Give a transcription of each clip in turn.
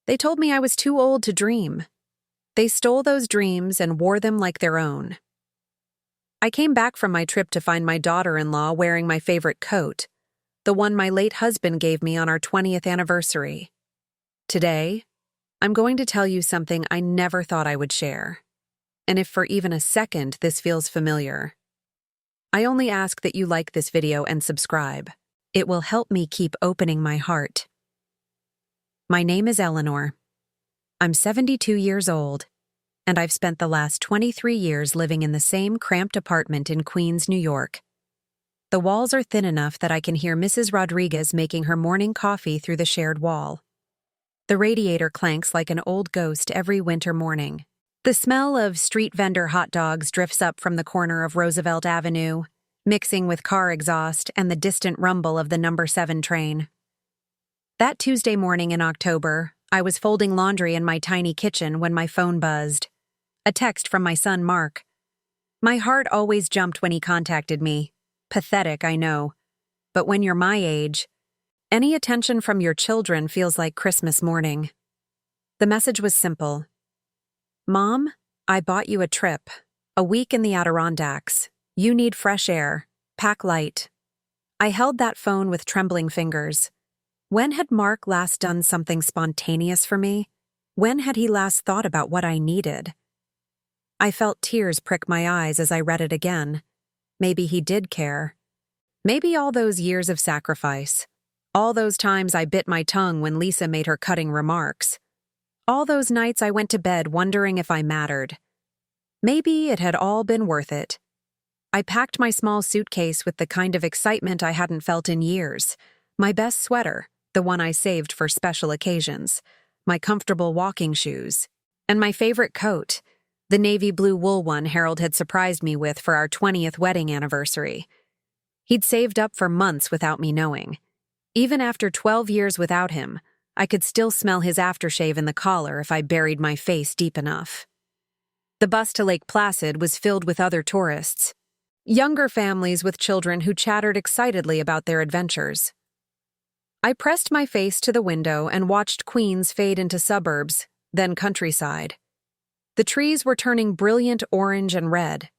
They told me I was too old to dream. They stole those dreams and wore them like their own. I came back from my trip to find my daughter-in-law wearing my favorite coat, the one my late husband gave me on our 20th anniversary. Today, I'm going to tell you something I never thought I would share. And if for even a second this feels familiar, I only ask that you like this video and subscribe. It will help me keep opening my heart. My name is Eleanor. I'm 72 years old, and I've spent the last 23 years living in the same cramped apartment in Queens, New York. The walls are thin enough that I can hear Mrs. Rodriguez making her morning coffee through the shared wall. The radiator clanks like an old ghost every winter morning. The smell of street vendor hot dogs drifts up from the corner of Roosevelt Avenue, mixing with car exhaust and the distant rumble of the number 7 train. That Tuesday morning in October, I was folding laundry in my tiny kitchen when my phone buzzed. A text from my son, Mark. My heart always jumped when he contacted me. Pathetic, I know. But when you're my age, any attention from your children feels like Christmas morning. The message was simple. Mom, I bought you a trip. A week in the Adirondacks. You need fresh air. Pack light. I held that phone with trembling fingers. When had Mark last done something spontaneous for me? When had he last thought about what I needed? I felt tears prick my eyes as I read it again. Maybe he did care. Maybe all those years of sacrifice. All those times I bit my tongue when Lisa made her cutting remarks. All those nights I went to bed wondering if I mattered. Maybe it had all been worth it. I packed my small suitcase with the kind of excitement I hadn't felt in years. My best sweater, the one I saved for special occasions, my comfortable walking shoes, and my favorite coat, the navy blue wool one Harold had surprised me with for our 20th wedding anniversary. He'd saved up for months without me knowing. Even after 12 years without him, I could still smell his aftershave in the collar if I buried my face deep enough. The bus to Lake Placid was filled with other tourists, younger families with children who chattered excitedly about their adventures. I pressed my face to the window and watched Queens fade into suburbs, then countryside. The trees were turning brilliant orange and red.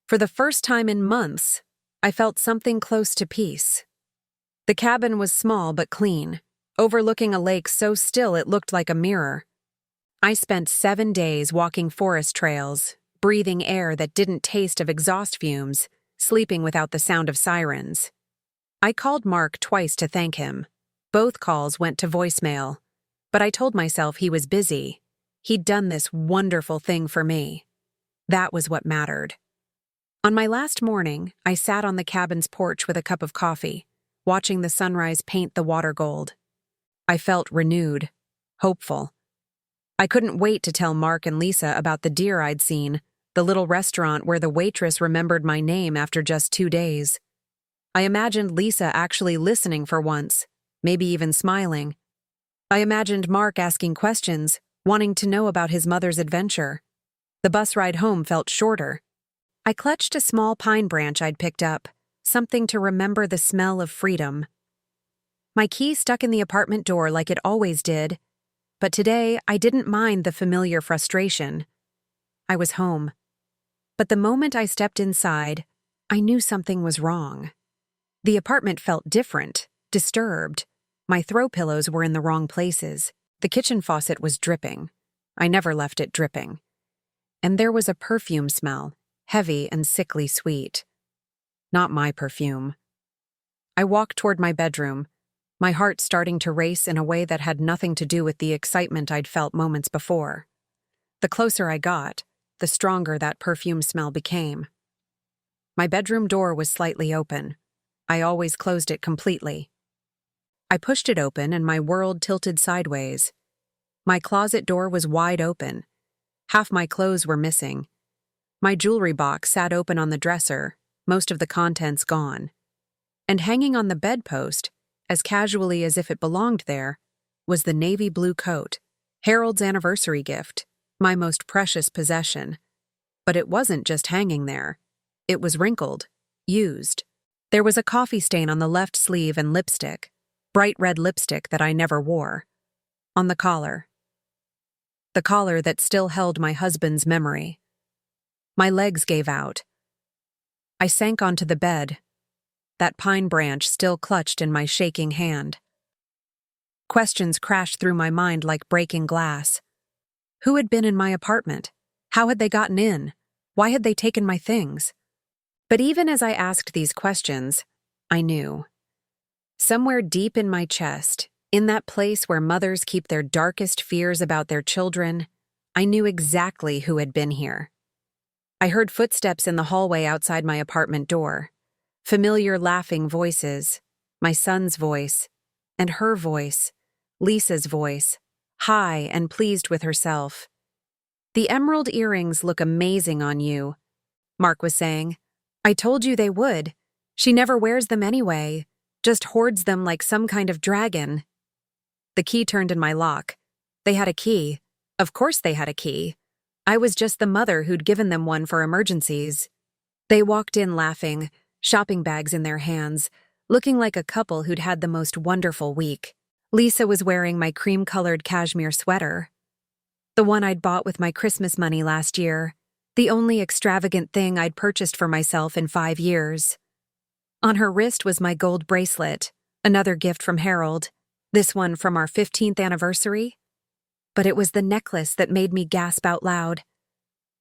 For the first time in months, I felt something close to peace. The cabin was small but clean, overlooking a lake so still it looked like a mirror. I spent 7 days walking forest trails, breathing air that didn't taste of exhaust fumes, sleeping without the sound of sirens. I called Mark twice to thank him. Both calls went to voicemail, but I told myself he was busy. He'd done this wonderful thing for me. That was what mattered. On my last morning, I sat on the cabin's porch with a cup of coffee, watching the sunrise paint the water gold. I felt renewed, hopeful. I couldn't wait to tell Mark and Lisa about the deer I'd seen, the little restaurant where the waitress remembered my name after just 2 days. I imagined Lisa actually listening for once, maybe even smiling. I imagined Mark asking questions, wanting to know about his mother's adventure. The bus ride home felt shorter. I clutched a small pine branch I'd picked up, something to remember the smell of freedom. My key stuck in the apartment door like it always did, but today I didn't mind the familiar frustration. I was home. But the moment I stepped inside, I knew something was wrong. The apartment felt different, disturbed. My throw pillows were in the wrong places. The kitchen faucet was dripping. I never left it dripping. And there was a perfume smell, heavy and sickly sweet. Not my perfume. I walked toward my bedroom, my heart starting to race in a way that had nothing to do with the excitement I'd felt moments before. The closer I got, the stronger that perfume smell became. My bedroom door was slightly open. I always closed it completely. I pushed it open and my world tilted sideways. My closet door was wide open. Half my clothes were missing. My jewelry box sat open on the dresser, most of the contents gone. And hanging on the bedpost, as casually as if it belonged there, was the navy blue coat, Harold's anniversary gift, my most precious possession. But it wasn't just hanging there. It was wrinkled, used. There was a coffee stain on the left sleeve and lipstick, bright red lipstick that I never wore. On the collar, the collar that still held my husband's memory. My legs gave out. I sank onto the bed, that pine branch still clutched in my shaking hand. Questions crashed through my mind like breaking glass. Who had been in my apartment? How had they gotten in? Why had they taken my things? But even as I asked these questions, I knew. Somewhere deep in my chest, in that place where mothers keep their darkest fears about their children, I knew exactly who had been here. I heard footsteps in the hallway outside my apartment door. Familiar laughing voices, my son's voice, and her voice, Lisa's voice, high and pleased with herself. "The emerald earrings look amazing on you," Mark was saying. "I told you they would. She never wears them anyway, just hoards them like some kind of dragon." The key turned in my lock. They had a key. Of course they had a key. I was just the mother who'd given them one for emergencies. They walked in laughing, shopping bags in their hands, looking like a couple who'd had the most wonderful week. Lisa was wearing my cream-colored cashmere sweater, the one I'd bought with my Christmas money last year, the only extravagant thing I'd purchased for myself in 5 years. On her wrist was my gold bracelet, another gift from Harold, this one from our 15th anniversary. But it was the necklace that made me gasp out loud.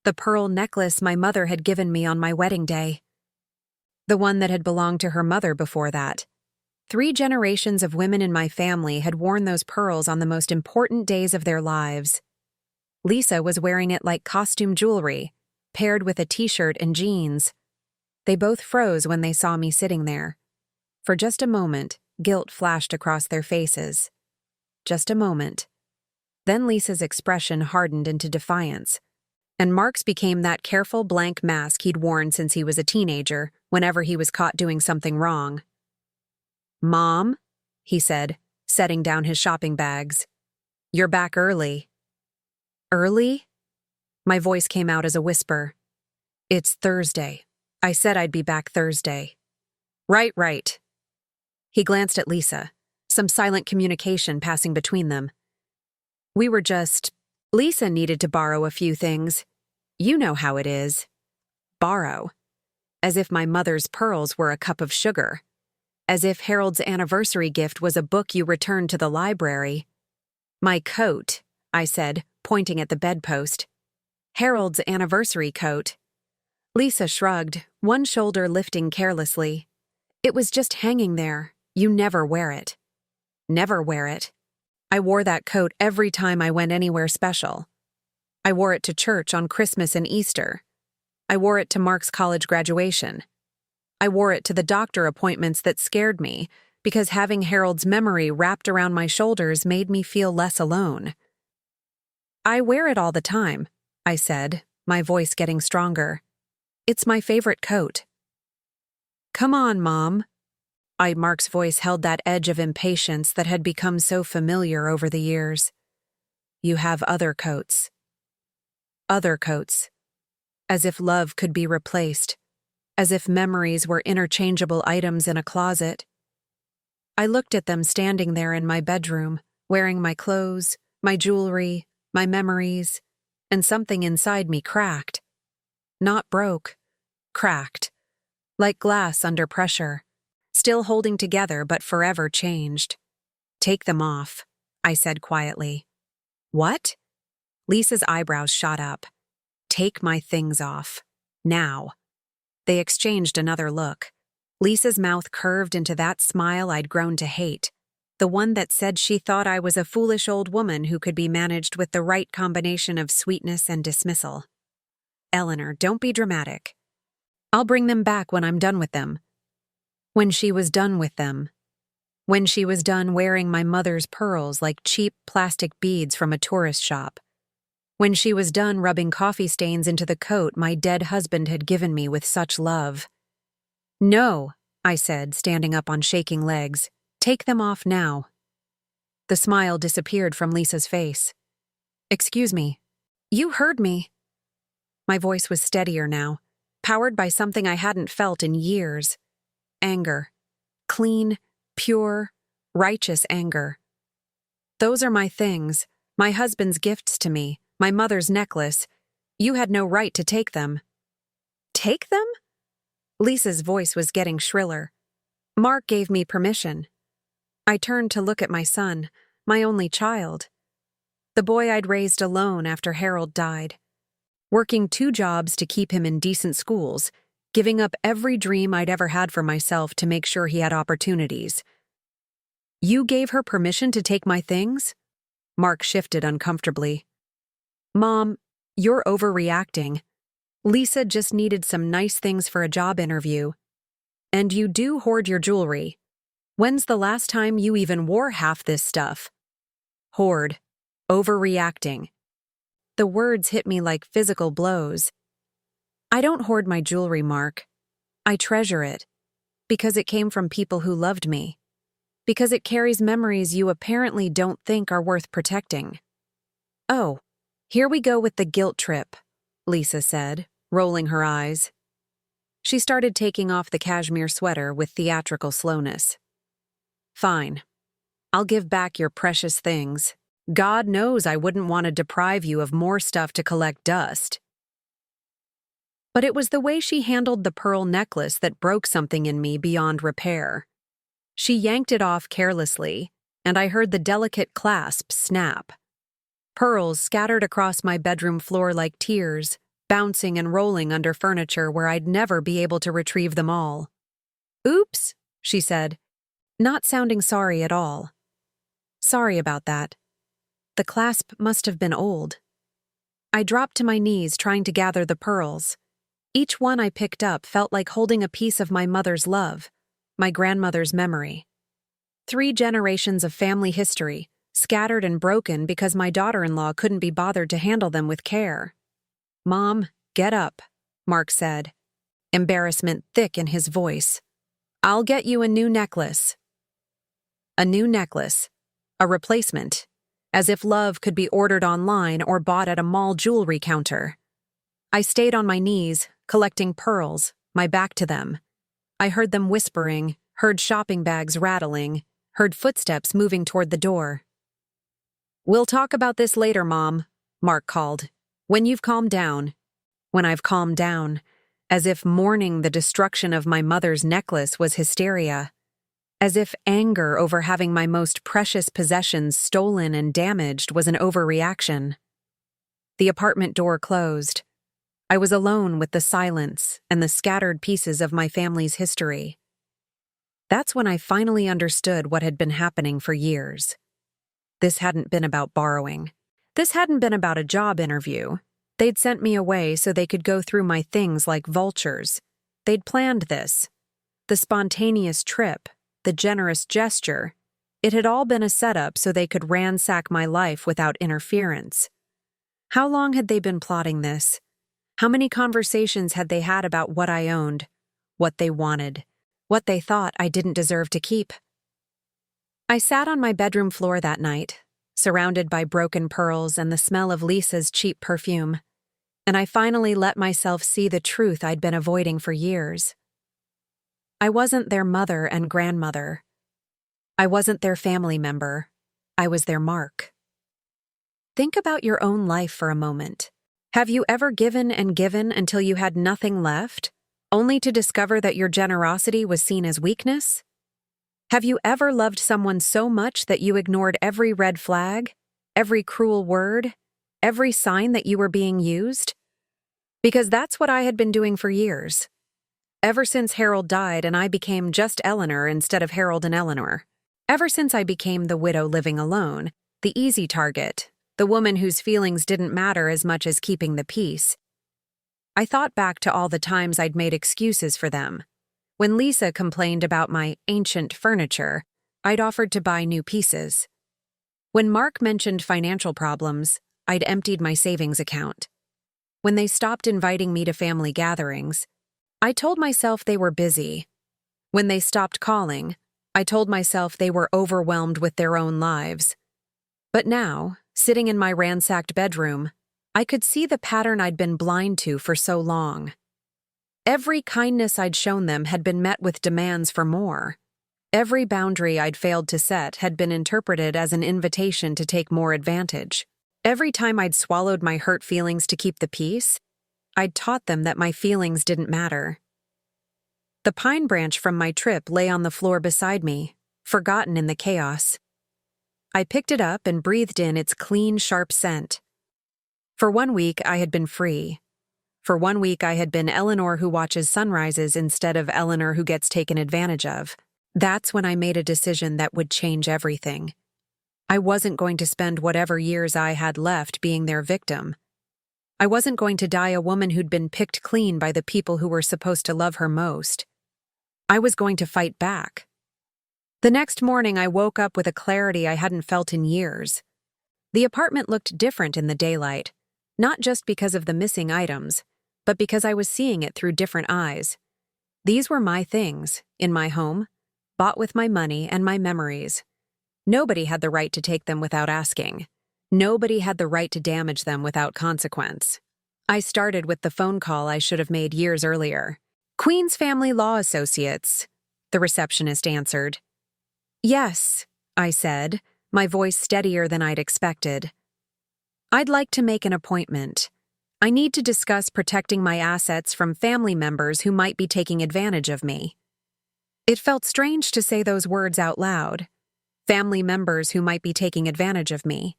The pearl necklace my mother had given me on my wedding day. The one that had belonged to her mother before that. 3 generations of women in my family had worn those pearls on the most important days of their lives. Lisa was wearing it like costume jewelry, paired with a t-shirt and jeans. They both froze when they saw me sitting there. For just a moment, guilt flashed across their faces. Just a moment. Then Lisa's expression hardened into defiance, and Mark's became that careful blank mask he'd worn since he was a teenager, whenever he was caught doing something wrong. "Mom," he said, setting down his shopping bags. "You're back early." "Early?" My voice came out as a whisper. "It's Thursday. I said I'd be back Thursday." Right. He glanced at Lisa, some silent communication passing between them. Lisa needed to borrow a few things. You know how it is. Borrow. As if my mother's pearls were a cup of sugar. As if Harold's anniversary gift was a book you returned to the library. "My coat," I said, pointing at the bedpost. "Harold's anniversary coat." Lisa shrugged, one shoulder lifting carelessly. "It was just hanging there. You never wear it." Never wear it. I wore that coat every time I went anywhere special. I wore it to church on Christmas and Easter. I wore it to Mark's college graduation. I wore it to the doctor appointments that scared me, because having Harold's memory wrapped around my shoulders made me feel less alone. "I wear it all the time," I said, my voice getting stronger. "It's my favorite coat." "Come on, Mom." Mark's voice held that edge of impatience that had become so familiar over the years. "You have other coats." Other coats. As if love could be replaced. As if memories were interchangeable items in a closet. I looked at them standing there in my bedroom, wearing my clothes, my jewelry, my memories, and something inside me cracked. Not broke. Cracked. Like glass under pressure. Still holding together but forever changed. "Take them off," I said quietly. "What?" Lisa's eyebrows shot up. "Take my things off. Now." They exchanged another look. Lisa's mouth curved into that smile I'd grown to hate, the one that said she thought I was a foolish old woman who could be managed with the right combination of sweetness and dismissal. "Eleanor, don't be dramatic. I'll bring them back when I'm done with them." When she was done with them. When she was done wearing my mother's pearls like cheap plastic beads from a tourist shop. When she was done rubbing coffee stains into the coat my dead husband had given me with such love. "No," I said, standing up on shaking legs. "Take them off now." The smile disappeared from Lisa's face. "Excuse me. You heard me." My voice was steadier now, powered by something I hadn't felt in years. Anger. Clean, pure, righteous anger. "Those are my things, my husband's gifts to me, My mother's necklace. You had no right to take them." "Take them?" Lisa's voice was getting shriller. "Mark gave me permission." I turned to look at my son, my only child. The boy I'd raised alone after Harold died. Working 2 jobs to keep him in decent schools, giving up every dream I'd ever had for myself to make sure he had opportunities. "You gave her permission to take my things?" Mark shifted uncomfortably. "Mom, you're overreacting. Lisa just needed some nice things for a job interview. And you do hoard your jewelry. When's the last time you even wore half this stuff?" Hoard. Overreacting. The words hit me like physical blows. I don't hoard my jewelry, Mark. I treasure it. Because it came from people who loved me. Because it carries memories you apparently don't think are worth protecting. "Oh, here we go with the guilt trip," Lisa said, rolling her eyes. She started taking off the cashmere sweater with theatrical slowness. "Fine. I'll give back your precious things. God knows I wouldn't want to deprive you of more stuff to collect dust." But it was the way she handled the pearl necklace that broke something in me beyond repair. She yanked it off carelessly, and I heard the delicate clasp snap. Pearls scattered across my bedroom floor like tears, bouncing and rolling under furniture where I'd never be able to retrieve them all. "Oops," she said, not sounding sorry at all. "Sorry about that. The clasp must have been old." I dropped to my knees trying to gather the pearls. Each one I picked up felt like holding a piece of my mother's love, my grandmother's memory. 3 generations of family history, scattered and broken because my daughter-in-law couldn't be bothered to handle them with care. "Mom, get up," Mark said, embarrassment thick in his voice. "I'll get you a new necklace." A new necklace. A replacement. As if love could be ordered online or bought at a mall jewelry counter. I stayed on my knees, collecting pearls, my back to them. I heard them whispering, heard shopping bags rattling, heard footsteps moving toward the door. "We'll talk about this later, Mom," Mark called. "When you've calmed down." When I've calmed down, as if mourning the destruction of my mother's necklace was hysteria. As if anger over having my most precious possessions stolen and damaged was an overreaction. The apartment door closed. I was alone with the silence and the scattered pieces of my family's history. That's when I finally understood what had been happening for years. This hadn't been about borrowing. This hadn't been about a job interview. They'd sent me away so they could go through my things like vultures. They'd planned this. The spontaneous trip, the generous gesture. It had all been a setup so they could ransack my life without interference. How long had they been plotting this? How many conversations had they had about what I owned, what they wanted, what they thought I didn't deserve to keep? I sat on my bedroom floor that night, surrounded by broken pearls and the smell of Lisa's cheap perfume, and I finally let myself see the truth I'd been avoiding for years. I wasn't their mother and grandmother. I wasn't their family member. I was their Mark. Think about your own life for a moment. Have you ever given and given until you had nothing left, only to discover that your generosity was seen as weakness? Have you ever loved someone so much that you ignored every red flag, every cruel word, every sign that you were being used? Because that's what I had been doing for years. Ever since Harold died and I became just Eleanor instead of Harold and Eleanor. Ever since I became the widow living alone, the easy target, the woman whose feelings didn't matter as much as keeping the peace. I thought back to all the times I'd made excuses for them. When Lisa complained about my ancient furniture, I'd offered to buy new pieces. When Mark mentioned financial problems, I'd emptied my savings account. When they stopped inviting me to family gatherings, I told myself they were busy. When they stopped calling, I told myself they were overwhelmed with their own lives. But now, sitting in my ransacked bedroom, I could see the pattern I'd been blind to for so long. Every kindness I'd shown them had been met with demands for more. Every boundary I'd failed to set had been interpreted as an invitation to take more advantage. Every time I'd swallowed my hurt feelings to keep the peace, I'd taught them that my feelings didn't matter. The pine branch from my trip lay on the floor beside me, forgotten in the chaos. I picked it up and breathed in its clean, sharp scent. For 1 week, I had been free. For 1 week, I had been Eleanor who watches sunrises instead of Eleanor who gets taken advantage of. That's when I made a decision that would change everything. I wasn't going to spend whatever years I had left being their victim. I wasn't going to die a woman who'd been picked clean by the people who were supposed to love her most. I was going to fight back. The next morning, I woke up with a clarity I hadn't felt in years. The apartment looked different in the daylight, not just because of the missing items, but because I was seeing it through different eyes. These were my things, in my home, bought with my money and my memories. Nobody had the right to take them without asking. Nobody had the right to damage them without consequence. I started with the phone call I should have made years earlier. "Queen's Family Law Associates," the receptionist answered. "Yes," I said, my voice steadier than I'd expected. "I'd like to make an appointment. I need to discuss protecting my assets from family members who might be taking advantage of me." It felt strange to say those words out loud. Family members who might be taking advantage of me.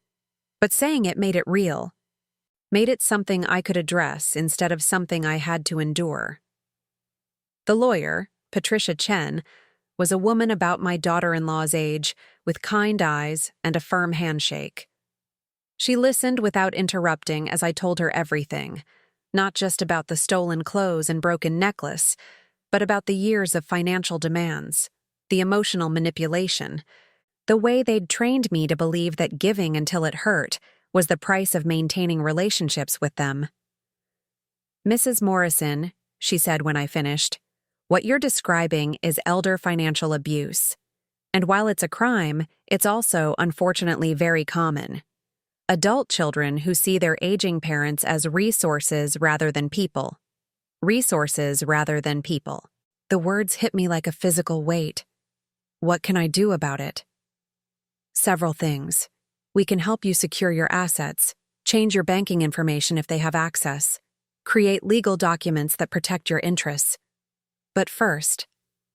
But saying it made it real. Made it something I could address instead of something I had to endure. The lawyer, Patricia Chen, was a woman about my daughter-in-law's age, with kind eyes and a firm handshake. She listened without interrupting as I told her everything, not just about the stolen clothes and broken necklace, but about the years of financial demands, the emotional manipulation, the way they'd trained me to believe that giving until it hurt was the price of maintaining relationships with them. "Mrs. Morrison," she said when I finished, "what you're describing is elder financial abuse. And while it's a crime, it's also, unfortunately, very common. Adult children who see their aging parents as resources rather than people. Resources rather than people." The words hit me like a physical weight. What can I do about it? "Several things. We can help you secure your assets, change your banking information if they have access, create legal documents that protect your interests. But first,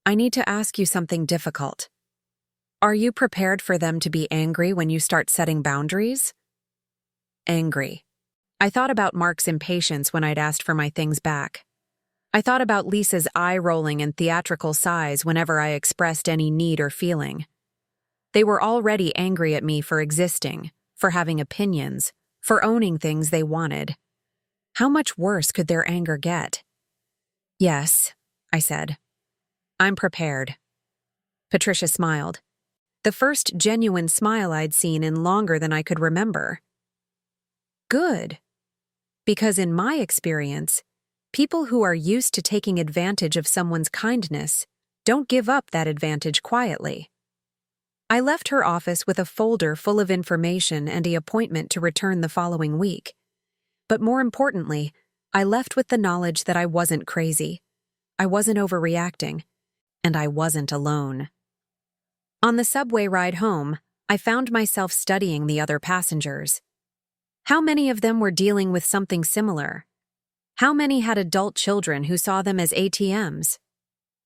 I need to ask you something difficult. Are you prepared for them to be angry when you start setting boundaries?" Angry. I thought about Mark's impatience when I'd asked for my things back. I thought about Lisa's eye-rolling and theatrical sighs whenever I expressed any need or feeling. They were already angry at me for existing, for having opinions, for owning things they wanted. How much worse could their anger get? "Yes," I said. "I'm prepared." Patricia smiled. The first genuine smile I'd seen in longer than I could remember. Good. Because in my experience, people who are used to taking advantage of someone's kindness don't give up that advantage quietly. I left her office with a folder full of information and an appointment to return the following week. But more importantly, I left with the knowledge that I wasn't crazy. I wasn't overreacting. And I wasn't alone. On the subway ride home, I found myself studying the other passengers. How many of them were dealing with something similar? How many had adult children who saw them as ATMs?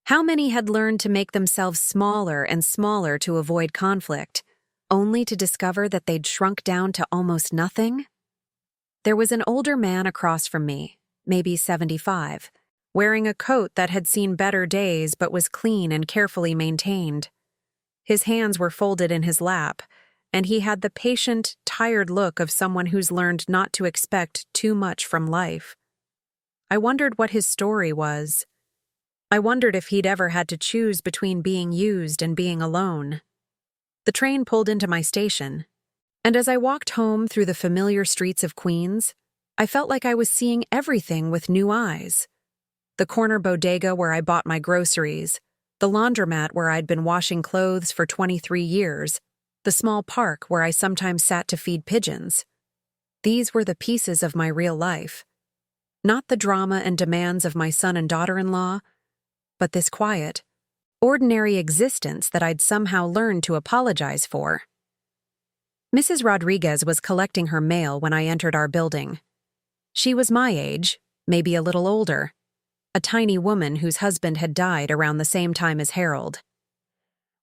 How many had learned to make themselves smaller and smaller to avoid conflict, only to discover that they'd shrunk down to almost nothing? There was an older man across from me, maybe 75, wearing a coat that had seen better days but was clean and carefully maintained. His hands were folded in his lap, and he had the patient, tired look of someone who's learned not to expect too much from life. I wondered what his story was. I wondered if he'd ever had to choose between being used and being alone. The train pulled into my station, and as I walked home through the familiar streets of Queens, I felt like I was seeing everything with new eyes. The corner bodega where I bought my groceries, the laundromat where I'd been washing clothes for 23 years, the small park where I sometimes sat to feed pigeons. These were the pieces of my real life. Not the drama and demands of my son and daughter-in-law, but this quiet, ordinary existence that I'd somehow learned to apologize for. Mrs. Rodriguez was collecting her mail when I entered our building. She was my age, maybe a little older, a tiny woman whose husband had died around the same time as Harold.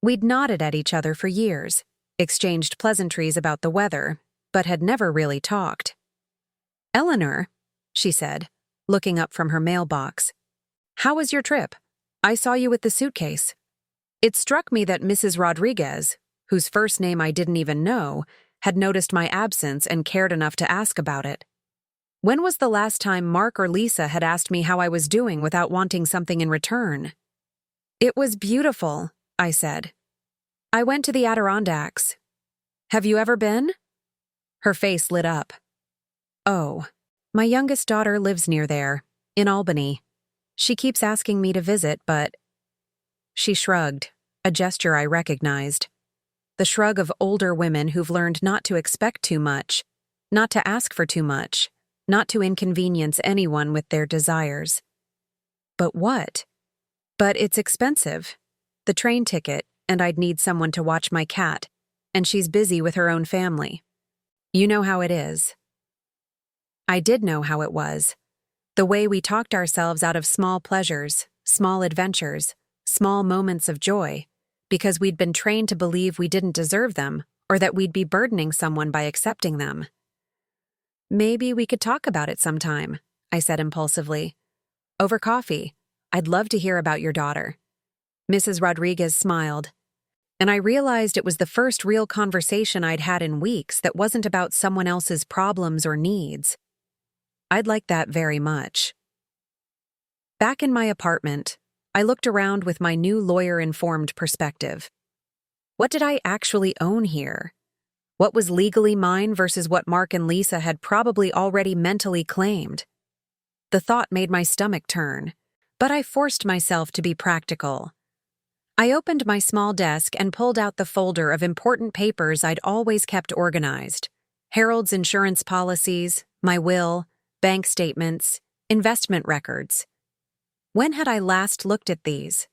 We'd nodded at each other for years, exchanged pleasantries about the weather, but had never really talked. "Eleanor," she said, looking up from her mailbox, "how was your trip? I saw you with the suitcase." It struck me that Mrs. Rodriguez, whose first name I didn't even know, had noticed my absence and cared enough to ask about it. When was the last time Mark or Lisa had asked me how I was doing without wanting something in return? "It was beautiful," I said. "I went to the Adirondacks. Have you ever been?" Her face lit up. "Oh, my youngest daughter lives near there, in Albany. She keeps asking me to visit, but—" She shrugged, a gesture I recognized. The shrug of older women who've learned not to expect too much, not to ask for too much, not to inconvenience anyone with their desires. But what? "But it's expensive. The train ticket, and I'd need someone to watch my cat, and she's busy with her own family. You know how it is." I did know how it was. The way we talked ourselves out of small pleasures, small adventures, small moments of joy, because we'd been trained to believe we didn't deserve them or that we'd be burdening someone by accepting them. "Maybe we could talk about it sometime," I said impulsively. "Over coffee. I'd love to hear about your daughter." Mrs. Rodriguez smiled, and I realized it was the first real conversation I'd had in weeks that wasn't about someone else's problems or needs. I'd like that very much. Back in my apartment, I looked around with my new lawyer-informed perspective. What did I actually own here? What was legally mine versus what Mark and Lisa had probably already mentally claimed? The thought made my stomach turn, but I forced myself to be practical. I opened my small desk and pulled out the folder of important papers I'd always kept organized: Harold's insurance policies, my will, bank statements, investment records. When had I last looked at these?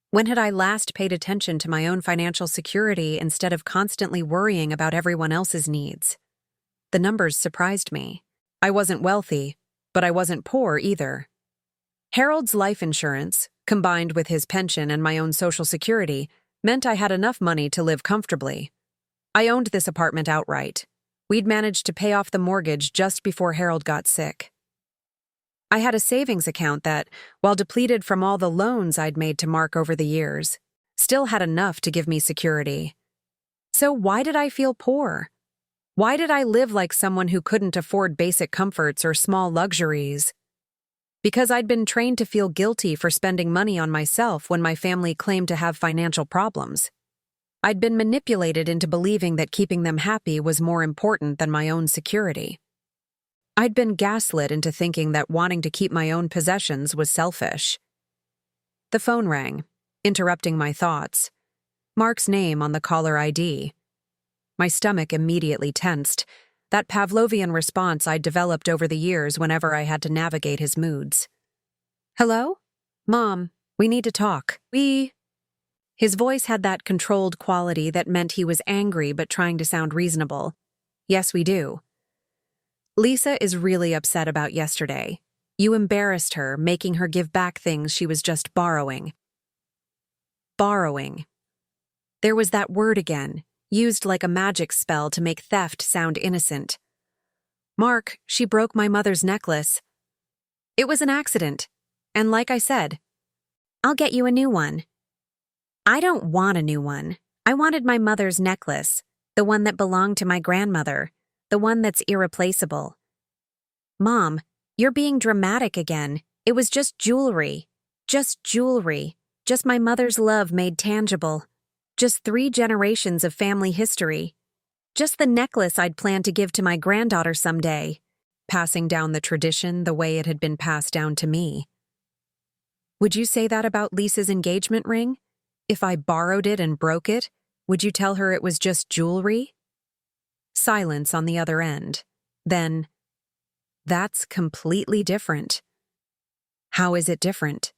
When had I last paid attention to my own financial security instead of constantly worrying about everyone else's needs? The numbers surprised me. I wasn't wealthy, but I wasn't poor either. Harold's life insurance, combined with his pension and my own Social Security, meant I had enough money to live comfortably. I owned this apartment outright. We'd managed to pay off the mortgage just before Harold got sick. I had a savings account that, while depleted from all the loans I'd made to Mark over the years, still had enough to give me security. So why did I feel poor? Why did I live like someone who couldn't afford basic comforts or small luxuries? Because I'd been trained to feel guilty for spending money on myself when my family claimed to have financial problems. I'd been manipulated into believing that keeping them happy was more important than my own security. I'd been gaslit into thinking that wanting to keep my own possessions was selfish. The phone rang, interrupting my thoughts. Mark's name on the caller ID. My stomach immediately tensed, that Pavlovian response I'd developed over the years whenever I had to navigate his moods. "Hello? Mom, we need to talk. His voice had that controlled quality that meant he was angry but trying to sound reasonable. "Yes, we do. Lisa is really upset about yesterday. You embarrassed her, making her give back things she was just borrowing." Borrowing. There was that word again, used like a magic spell to make theft sound innocent. "Mark, she broke my mother's necklace." "It was an accident. And like I said, I'll get you a new one." "I don't want a new one. I wanted my mother's necklace, the one that belonged to my grandmother, the one that's irreplaceable." "Mom, you're being dramatic again. It was just jewelry. Just jewelry. Just my mother's love made tangible. Just 3 generations of family history. Just the necklace I'd planned to give to my granddaughter someday, passing down the tradition the way it had been passed down to me." "Would you say that about Lisa's engagement ring? If I borrowed it and broke it, would you tell her it was just jewelry?" Silence on the other end. Then, "That's completely different." "How is it different?"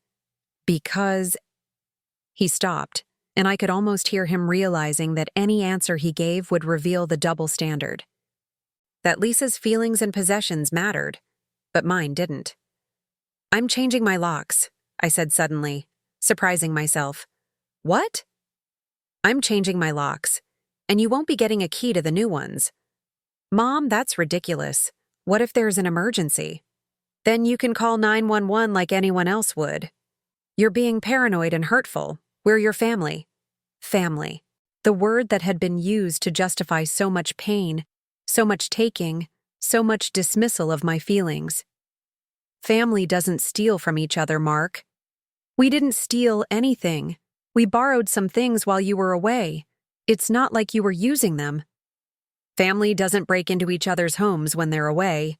"Because—" He stopped, and I could almost hear him realizing that any answer he gave would reveal the double standard. That Lisa's feelings and possessions mattered, but mine didn't. "I'm changing my locks," I said suddenly, surprising myself. "What?" "I'm changing my locks, and you won't be getting a key to the new ones." "Mom, that's ridiculous. What if there's an emergency?" "Then you can call 911 like anyone else would." "You're being paranoid and hurtful. We're your family." Family. The word that had been used to justify so much pain, so much taking, so much dismissal of my feelings. Family doesn't steal from each other, Mark. We didn't steal anything. We borrowed some things while you were away. It's not like you were using them. Family doesn't break into each other's homes when they're away.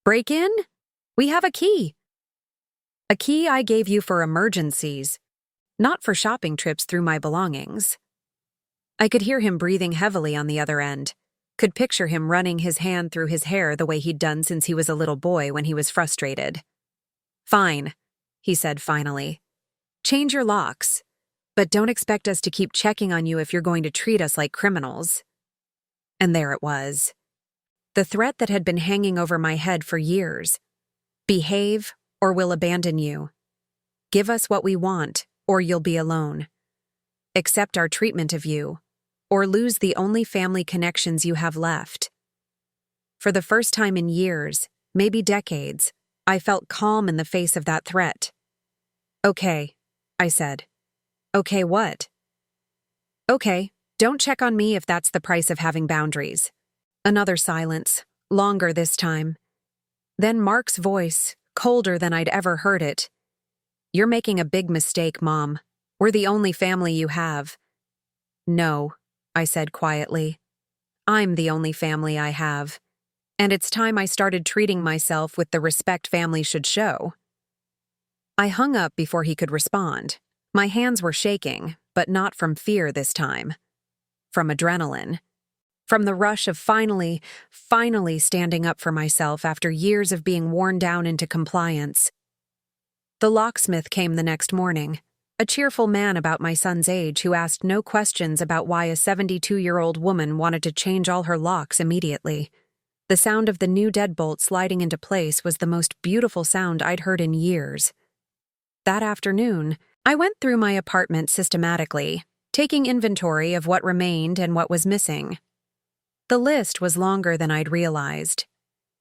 Break in? We have a key. A key I gave you for emergencies, not for shopping trips through my belongings. I could hear him breathing heavily on the other end, could picture him running his hand through his hair the way he'd done since he was a little boy when he was frustrated. "Fine," he said finally. "Change your locks, but don't expect us to keep checking on you if you're going to treat us like criminals." And there it was. The threat that had been hanging over my head for years. Behave, or we'll abandon you. Give us what we want, or you'll be alone. Accept our treatment of you, or lose the only family connections you have left. For the first time in years, maybe decades, I felt calm in the face of that threat. "Okay," I said. "Okay, what?" "Okay, don't check on me if that's the price of having boundaries." Another silence, longer this time. Then Mark's voice, colder than I'd ever heard it. "You're making a big mistake, Mom. We're the only family you have." "No," I said quietly. "I'm the only family I have. And it's time I started treating myself with the respect family should show." I hung up before he could respond. My hands were shaking, but not from fear this time. From adrenaline. From the rush of finally standing up for myself after years of being worn down into compliance. The locksmith came the next morning, a cheerful man about my son's age who asked no questions about why a 72-year-old woman wanted to change all her locks immediately. The sound of the new deadbolt sliding into place was the most beautiful sound I'd heard in years. That afternoon, I went through my apartment systematically, taking inventory of what remained and what was missing. The list was longer than I'd realized.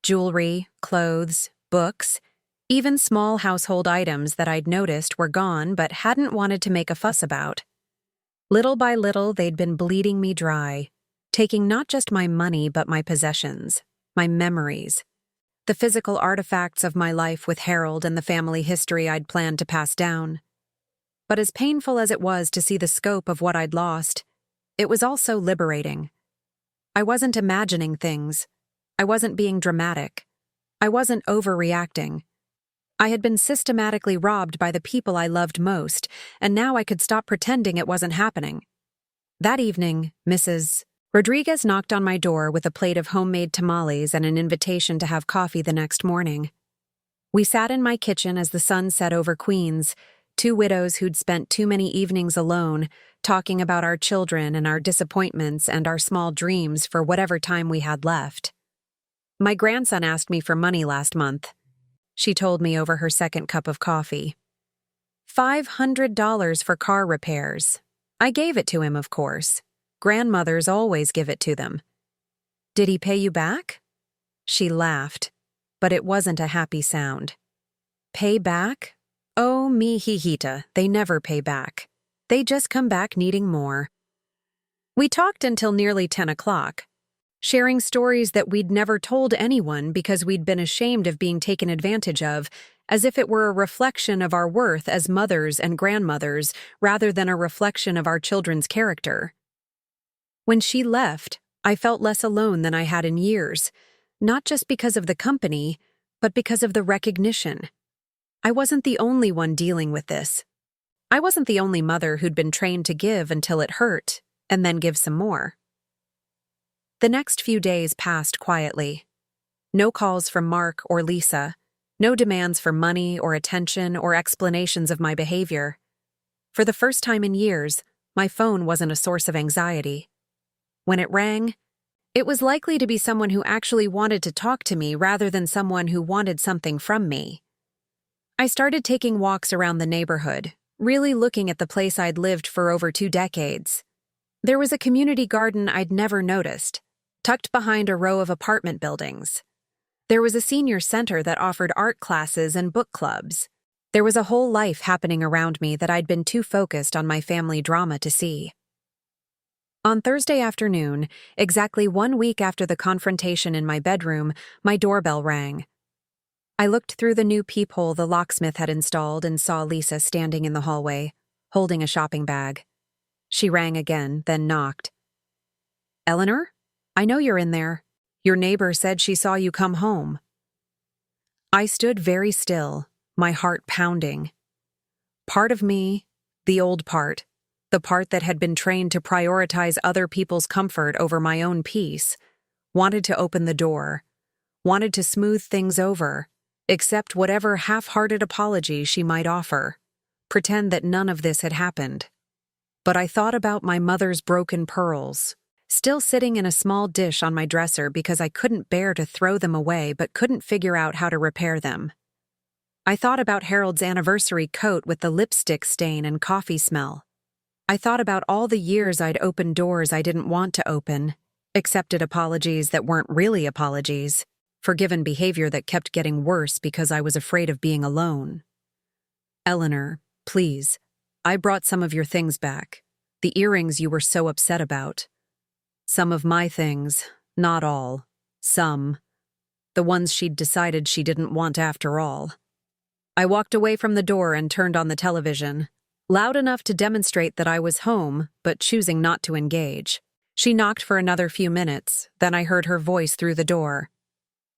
Jewelry, clothes, books, even small household items that I'd noticed were gone but hadn't wanted to make a fuss about. Little by little, they'd been bleeding me dry, taking not just my money but my possessions, my memories, the physical artifacts of my life with Harold and the family history I'd planned to pass down. But as painful as it was to see the scope of what I'd lost, it was also liberating. I wasn't imagining things. I wasn't being dramatic. I wasn't overreacting. I had been systematically robbed by the people I loved most, and now I could stop pretending it wasn't happening. That evening, Mrs. Rodriguez knocked on my door with a plate of homemade tamales and an invitation to have coffee the next morning. We sat in my kitchen as the sun set over Queens, two widows who'd spent too many evenings alone, talking about our children and our disappointments and our small dreams for whatever time we had left. "My grandson asked me for money last month," she told me over her second cup of coffee. $500 for car repairs. I gave it to him, of course. Grandmothers always give it to them. "Did he pay you back?" She laughed, but it wasn't a happy sound. "Pay back? Oh, mi hijita, they never pay back. They just come back needing more." We talked until nearly 10 o'clock, sharing stories that we'd never told anyone because we'd been ashamed of being taken advantage of, as if it were a reflection of our worth as mothers and grandmothers rather than a reflection of our children's character. When she left, I felt less alone than I had in years, not just because of the company, but because of the recognition. I wasn't the only one dealing with this. I wasn't the only mother who'd been trained to give until it hurt, and then give some more. The next few days passed quietly. No calls from Mark or Lisa, no demands for money or attention or explanations of my behavior. For the first time in years, my phone wasn't a source of anxiety. When it rang, it was likely to be someone who actually wanted to talk to me rather than someone who wanted something from me. I started taking walks around the neighborhood, really looking at the place I'd lived for over 2 decades. There was a community garden I'd never noticed, tucked behind a row of apartment buildings. There was a senior center that offered art classes and book clubs. There was a whole life happening around me that I'd been too focused on my family drama to see. On Thursday afternoon, exactly 1 week after the confrontation in my bedroom, my doorbell rang. I looked through the new peephole the locksmith had installed and saw Lisa standing in the hallway, holding a shopping bag. She rang again, then knocked. "Eleanor? I know you're in there. Your neighbor said she saw you come home." I stood very still, my heart pounding. Part of me, the old part, the part that had been trained to prioritize other people's comfort over my own peace, wanted to open the door, wanted to smooth things over, accept whatever half-hearted apology she might offer, pretend that none of this had happened. But I thought about my mother's broken pearls, still sitting in a small dish on my dresser because I couldn't bear to throw them away but couldn't figure out how to repair them. I thought about Harold's anniversary coat with the lipstick stain and coffee smell. I thought about all the years I'd opened doors I didn't want to open, accepted apologies that weren't really apologies, forgiven behavior that kept getting worse because I was afraid of being alone. "Eleanor, please, I brought some of your things back, the earrings you were so upset about. Some of my things, not all, some. The ones she'd decided she didn't want after all." I walked away from the door and turned on the television, loud enough to demonstrate that I was home, but choosing not to engage. She knocked for another few minutes, then I heard her voice through the door.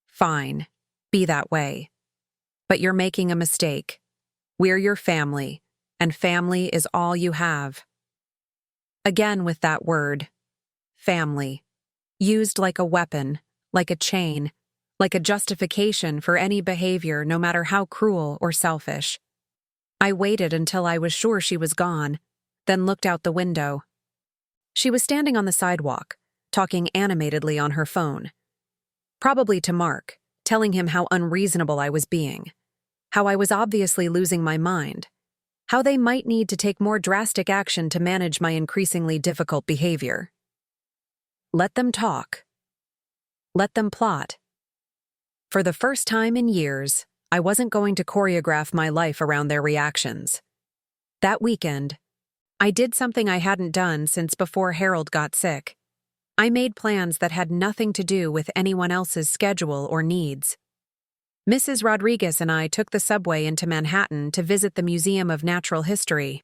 "Fine, be that way. But you're making a mistake. We're your family, and family is all you have." Again with that word, family, used like a weapon, like a chain, like a justification for any behavior no matter how cruel or selfish. I waited until I was sure she was gone, then looked out the window. She was standing on the sidewalk, talking animatedly on her phone. Probably to Mark, telling him how unreasonable I was being, how I was obviously losing my mind, how they might need to take more drastic action to manage my increasingly difficult behavior. Let them talk. Let them plot. For the first time in years, I wasn't going to choreograph my life around their reactions. That weekend, I did something I hadn't done since before Harold got sick. I made plans that had nothing to do with anyone else's schedule or needs. Mrs. Rodriguez and I took the subway into Manhattan to visit the Museum of Natural History.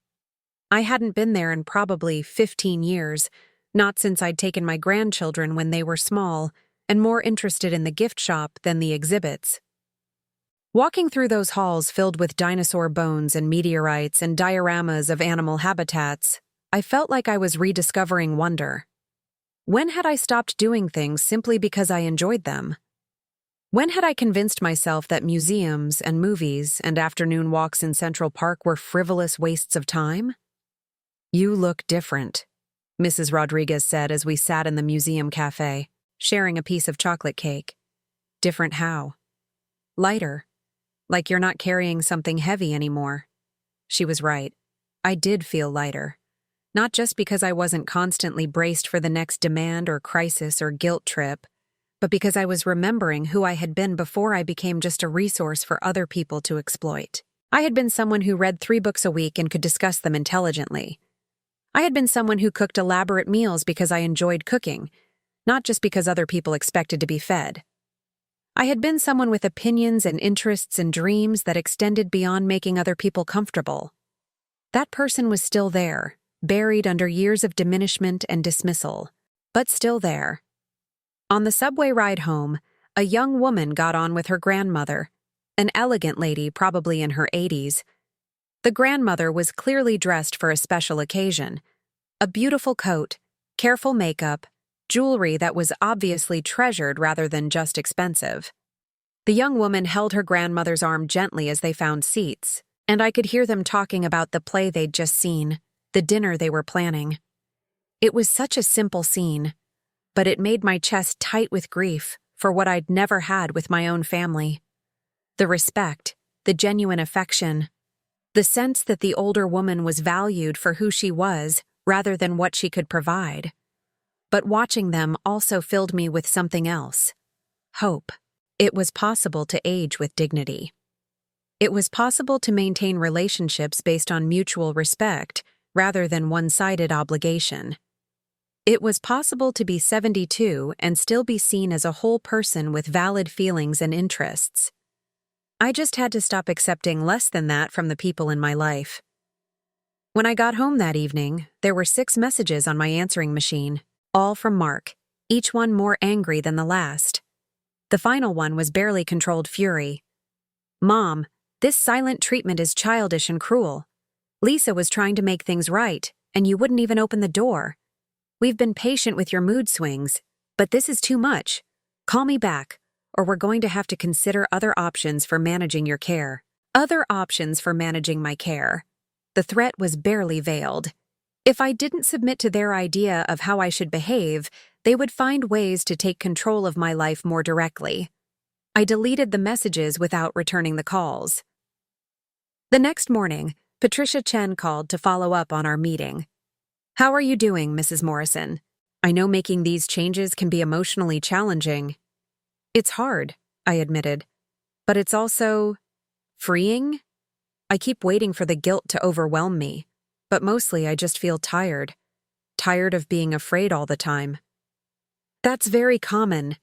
I hadn't been there in probably 15 years, not since I'd taken my grandchildren when they were small, and more interested in the gift shop than the exhibits. Walking through those halls filled with dinosaur bones and meteorites and dioramas of animal habitats, I felt like I was rediscovering wonder. When had I stopped doing things simply because I enjoyed them? When had I convinced myself that museums and movies and afternoon walks in Central Park were frivolous wastes of time? "You look different," Mrs. Rodriguez said as we sat in the museum cafe, sharing a piece of chocolate cake. "Different how?" "Lighter. Like you're not carrying something heavy anymore." She was right. I did feel lighter. Not just because I wasn't constantly braced for the next demand or crisis or guilt trip, but because I was remembering who I had been before I became just a resource for other people to exploit. I had been someone who read 3 books a week and could discuss them intelligently. I had been someone who cooked elaborate meals because I enjoyed cooking, not just because other people expected to be fed. I had been someone with opinions and interests and dreams that extended beyond making other people comfortable. That person was still there, buried under years of diminishment and dismissal, but still there. On the subway ride home, a young woman got on with her grandmother, an elegant lady probably in her 80s. The grandmother was clearly dressed for a special occasion. A beautiful coat, careful makeup, jewelry that was obviously treasured rather than just expensive. The young woman held her grandmother's arm gently as they found seats, and I could hear them talking about the play they'd just seen, the dinner they were planning. It was such a simple scene, but it made my chest tight with grief for what I'd never had with my own family. The respect, the genuine affection, the sense that the older woman was valued for who she was rather than what she could provide. But watching them also filled me with something else: hope. It was possible to age with dignity. It was possible to maintain relationships based on mutual respect rather than one-sided obligation. It was possible to be 72 and still be seen as a whole person with valid feelings and interests. I just had to stop accepting less than that from the people in my life. When I got home that evening, there were 6 messages on my answering machine, all from Mark, each one more angry than the last. The final one was barely controlled fury. "Mom, this silent treatment is childish and cruel. Lisa was trying to make things right, and you wouldn't even open the door. We've been patient with your mood swings, but this is too much. Call me back, or we're going to have to consider other options for managing your care." Other options for managing my care. The threat was barely veiled. If I didn't submit to their idea of how I should behave, they would find ways to take control of my life more directly. I deleted the messages without returning the calls. The next morning, Patricia Chen called to follow up on our meeting. "How are you doing, Mrs. Morrison? I know making these changes can be emotionally challenging." "It's hard," I admitted, "but it's also freeing. I keep waiting for the guilt to overwhelm me, but mostly I just feel tired. Tired of being afraid all the time." "That's very common.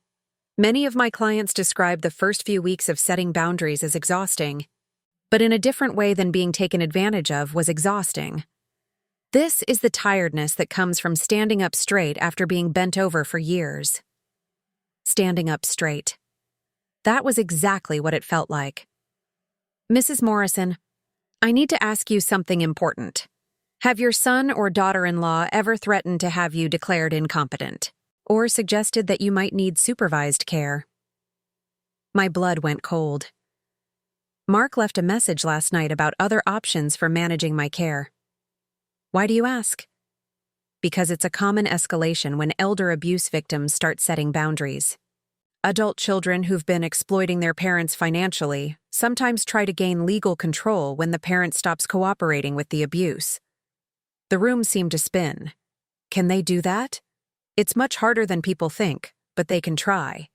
Many of my clients describe the first few weeks of setting boundaries as exhausting, but in a different way than being taken advantage of was exhausting. This is the tiredness that comes from standing up straight after being bent over for years." Standing up straight. That was exactly what it felt like. "Mrs. Morrison, I need to ask you something important. Have your son or daughter-in-law ever threatened to have you declared incompetent, or suggested that you might need supervised care?" My blood went cold. Mark left a message last night about other options for managing my care. Why do you ask? Because it's a common escalation when elder abuse victims start setting boundaries. Adult children who've been exploiting their parents financially sometimes try to gain legal control when the parent stops cooperating with the abuse. The room seemed to spin. Can they do that? It's much harder than people think, but they can try.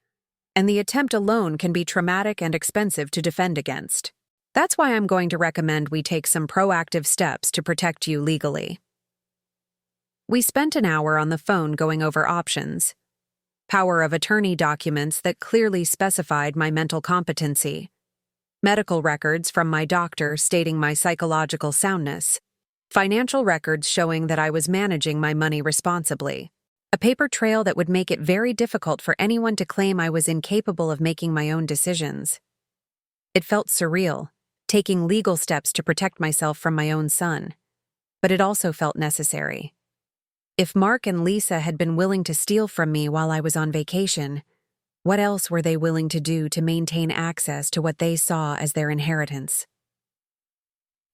And the attempt alone can be traumatic and expensive to defend against. That's why I'm going to recommend we take some proactive steps to protect you legally. We spent an hour on the phone going over options. Power of attorney documents that clearly specified my mental competency. Medical records from my doctor stating my psychological soundness. Financial records showing that I was managing my money responsibly. A paper trail that would make it very difficult for anyone to claim I was incapable of making my own decisions. It felt surreal, taking legal steps to protect myself from my own son. But it also felt necessary. If Mark and Lisa had been willing to steal from me while I was on vacation, what else were they willing to do to maintain access to what they saw as their inheritance?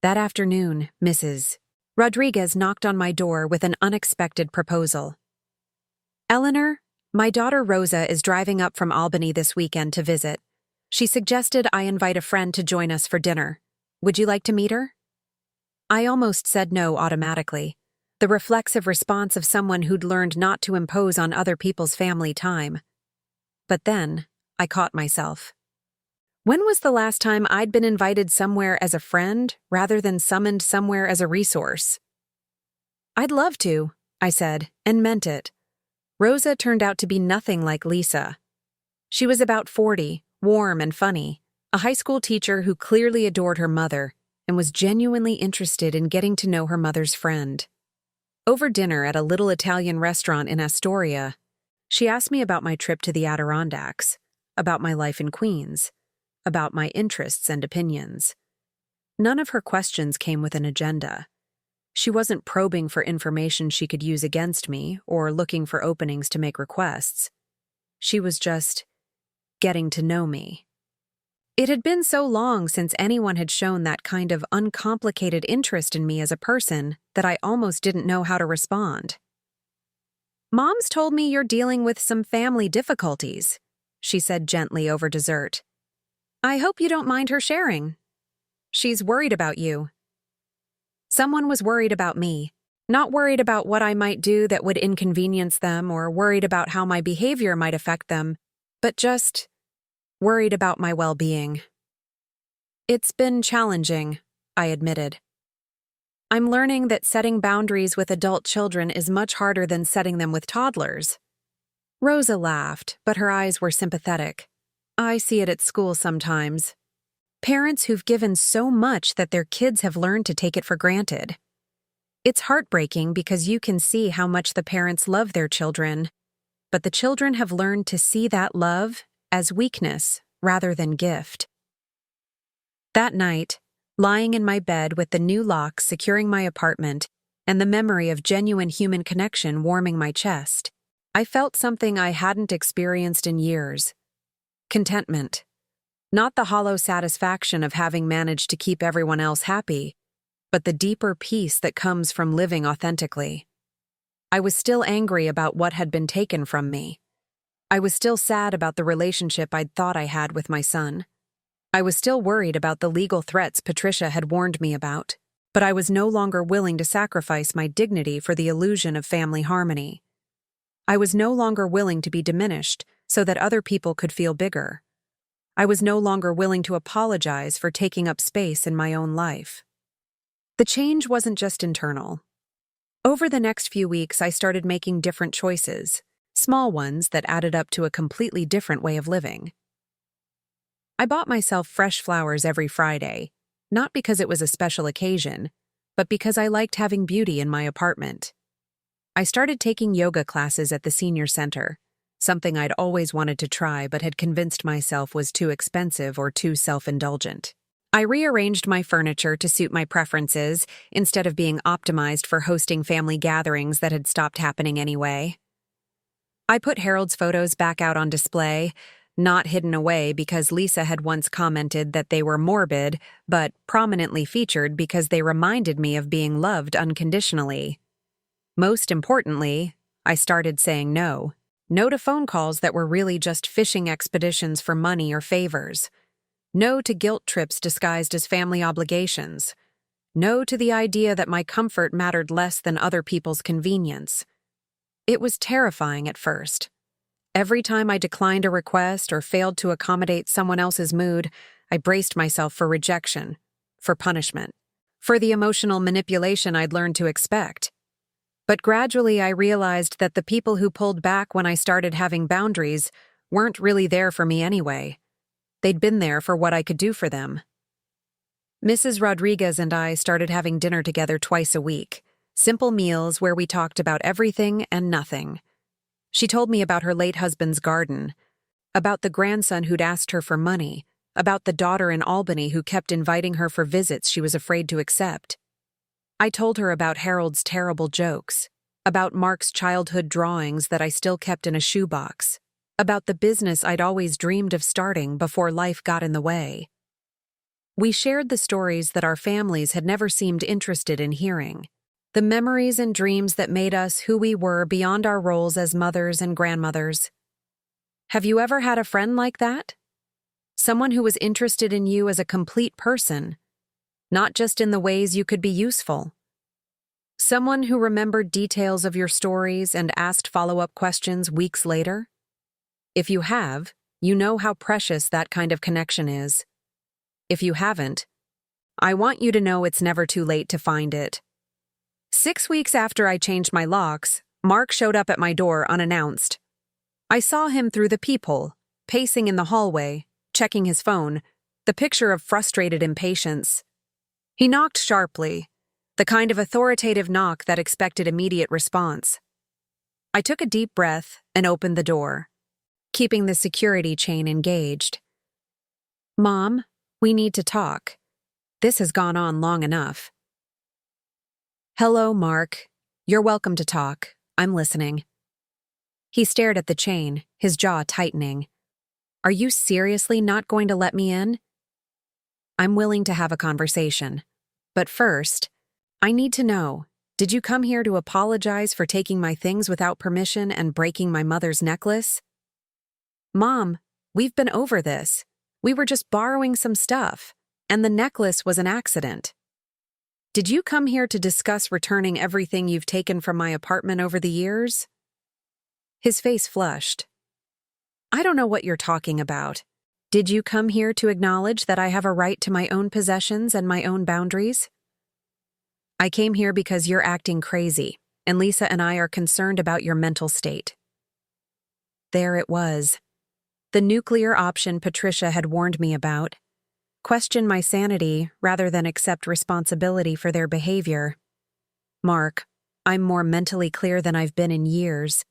That afternoon, Mrs. Rodriguez knocked on my door with an unexpected proposal. "Eleanor, my daughter Rosa is driving up from Albany this weekend to visit. She suggested I invite a friend to join us for dinner. Would you like to meet her?" I almost said no automatically, the reflexive response of someone who'd learned not to impose on other people's family time. But then, I caught myself. When was the last time I'd been invited somewhere as a friend rather than summoned somewhere as a resource? "I'd love to," I said, and meant it. Rosa turned out to be nothing like Lisa. She was about 40, warm and funny, a high school teacher who clearly adored her mother and was genuinely interested in getting to know her mother's friend. Over dinner at a little Italian restaurant in Astoria, she asked me about my trip to the Adirondacks, about my life in Queens, about my interests and opinions. None of her questions came with an agenda. She wasn't probing for information she could use against me or looking for openings to make requests. She was just getting to know me. It had been so long since anyone had shown that kind of uncomplicated interest in me as a person that I almost didn't know how to respond. "Mom's told me you're dealing with some family difficulties," she said gently over dessert. "I hope you don't mind her sharing. She's worried about you." Someone was worried about me, not worried about what I might do that would inconvenience them or worried about how my behavior might affect them, but just worried about my well-being. "It's been challenging," I admitted. "I'm learning that setting boundaries with adult children is much harder than setting them with toddlers." Rosa laughed, but her eyes were sympathetic. "I see it at school sometimes. Parents who've given so much that their kids have learned to take it for granted. It's heartbreaking because you can see how much the parents love their children, but the children have learned to see that love as weakness rather than gift." That night, lying in my bed with the new locks securing my apartment and the memory of genuine human connection warming my chest, I felt something I hadn't experienced in years. Contentment. Not the hollow satisfaction of having managed to keep everyone else happy, but the deeper peace that comes from living authentically. I was still angry about what had been taken from me. I was still sad about the relationship I'd thought I had with my son. I was still worried about the legal threats Patricia had warned me about, but I was no longer willing to sacrifice my dignity for the illusion of family harmony. I was no longer willing to be diminished so that other people could feel bigger. I was no longer willing to apologize for taking up space in my own life. The change wasn't just internal. Over the next few weeks, I started making different choices, small ones that added up to a completely different way of living. I bought myself fresh flowers every Friday, not because it was a special occasion, but because I liked having beauty in my apartment. I started taking yoga classes at the senior center, something I'd always wanted to try but had convinced myself was too expensive or too self-indulgent. I rearranged my furniture to suit my preferences instead of being optimized for hosting family gatherings that had stopped happening anyway. I put Harold's photos back out on display, not hidden away because Lisa had once commented that they were morbid, but prominently featured because they reminded me of being loved unconditionally. Most importantly, I started saying no. No to phone calls that were really just fishing expeditions for money or favors. No to guilt trips disguised as family obligations. No to the idea that my comfort mattered less than other people's convenience. It was terrifying at first. Every time I declined a request or failed to accommodate someone else's mood, I braced myself for rejection, for punishment, for the emotional manipulation I'd learned to expect. But gradually I realized that the people who pulled back when I started having boundaries weren't really there for me anyway. They'd been there for what I could do for them. Mrs. Rodriguez and I started having dinner together twice a week, simple meals where we talked about everything and nothing. She told me about her late husband's garden, about the grandson who'd asked her for money, about the daughter in Albany who kept inviting her for visits she was afraid to accept. I told her about Harold's terrible jokes, about Mark's childhood drawings that I still kept in a shoebox, about the business I'd always dreamed of starting before life got in the way. We shared the stories that our families had never seemed interested in hearing, the memories and dreams that made us who we were beyond our roles as mothers and grandmothers. Have you ever had a friend like that? Someone who was interested in you as a complete person, not just in the ways you could be useful. Someone who remembered details of your stories and asked follow-up questions weeks later? If you have, you know how precious that kind of connection is. If you haven't, I want you to know it's never too late to find it. 6 weeks after I changed my locks, Mark showed up at my door unannounced. I saw him through the peephole, pacing in the hallway, checking his phone, the picture of frustrated impatience. He knocked sharply, the kind of authoritative knock that expected immediate response. I took a deep breath and opened the door, keeping the security chain engaged. "Mom, we need to talk. This has gone on long enough." "Hello, Mark. You're welcome to talk. I'm listening." He stared at the chain, his jaw tightening. Are you seriously not going to let me in? I'm willing to have a conversation. But first, I need to know, did you come here to apologize for taking my things without permission and breaking my mother's necklace? Mom, we've been over this. We were just borrowing some stuff, and the necklace was an accident. Did you come here to discuss returning everything you've taken from my apartment over the years? His face flushed. I don't know what you're talking about. Did you come here to acknowledge that I have a right to my own possessions and my own boundaries? I came here because you're acting crazy, and Lisa and I are concerned about your mental state. There it was. The nuclear option Patricia had warned me about. Question my sanity rather than accept responsibility for their behavior. Mark, I'm more mentally clear than I've been in years.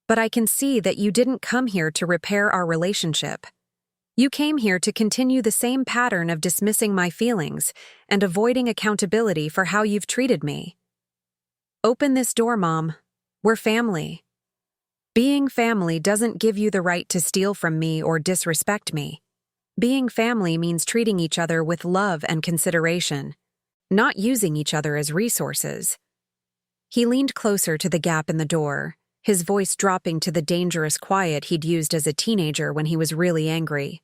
But I can see that you didn't come here to repair our relationship. You came here to continue the same pattern of dismissing my feelings and avoiding accountability for how you've treated me. Open this door, Mom. We're family. Being family doesn't give you the right to steal from me or disrespect me. Being family means treating each other with love and consideration, not using each other as resources. He leaned closer to the gap in the door, his voice dropping to the dangerous quiet he'd used as a teenager when he was really angry.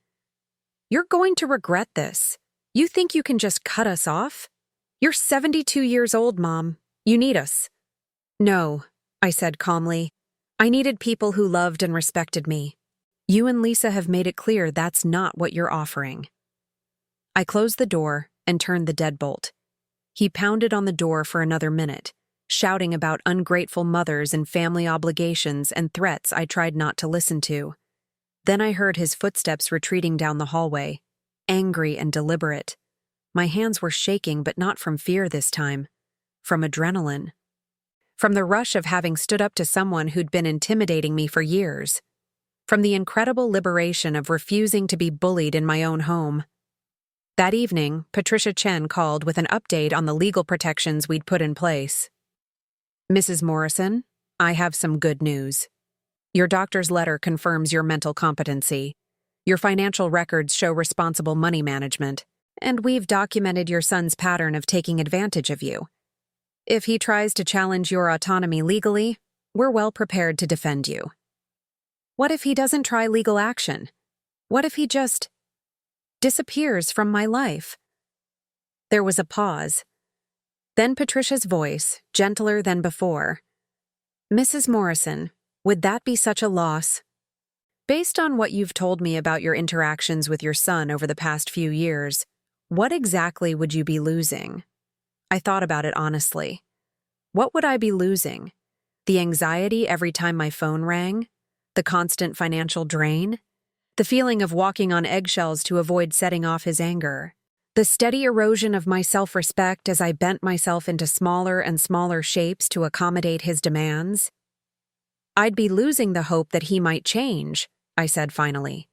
You're going to regret this. You think you can just cut us off? You're 72 years old, Mom. You need us. No, I said calmly. I needed people who loved and respected me. You and Lisa have made it clear that's not what you're offering. I closed the door and turned the deadbolt. He pounded on the door for another minute, shouting about ungrateful mothers and family obligations and threats I tried not to listen to. Then I heard his footsteps retreating down the hallway, angry and deliberate. My hands were shaking, but not from fear this time, from adrenaline. From the rush of having stood up to someone who'd been intimidating me for years. From the incredible liberation of refusing to be bullied in my own home. That evening, Patricia Chen called with an update on the legal protections we'd put in place. Mrs. Morrison, I have some good news. Your doctor's letter confirms your mental competency. Your financial records show responsible money management, and we've documented your son's pattern of taking advantage of you. If he tries to challenge your autonomy legally, we're well prepared to defend you. What if he doesn't try legal action? What if he just disappears from my life? There was a pause. Then Patricia's voice, gentler than before. Mrs. Morrison, would that be such a loss? Based on what you've told me about your interactions with your son over the past few years, what exactly would you be losing? I thought about it honestly. What would I be losing? The anxiety every time my phone rang? The constant financial drain? The feeling of walking on eggshells to avoid setting off his anger? The steady erosion of my self-respect as I bent myself into smaller and smaller shapes to accommodate his demands? I'd be losing the hope that he might change, I said finally.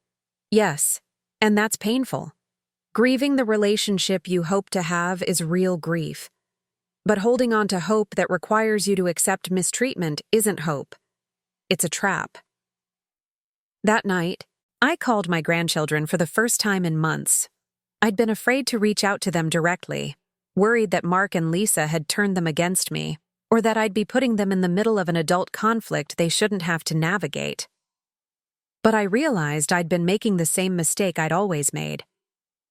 Yes, and that's painful. Grieving the relationship you hope to have is real grief. But holding on to hope that requires you to accept mistreatment isn't hope. It's a trap. That night, I called my grandchildren for the first time in months. I'd been afraid to reach out to them directly, worried that Mark and Lisa had turned them against me, or that I'd be putting them in the middle of an adult conflict they shouldn't have to navigate. But I realized I'd been making the same mistake I'd always made,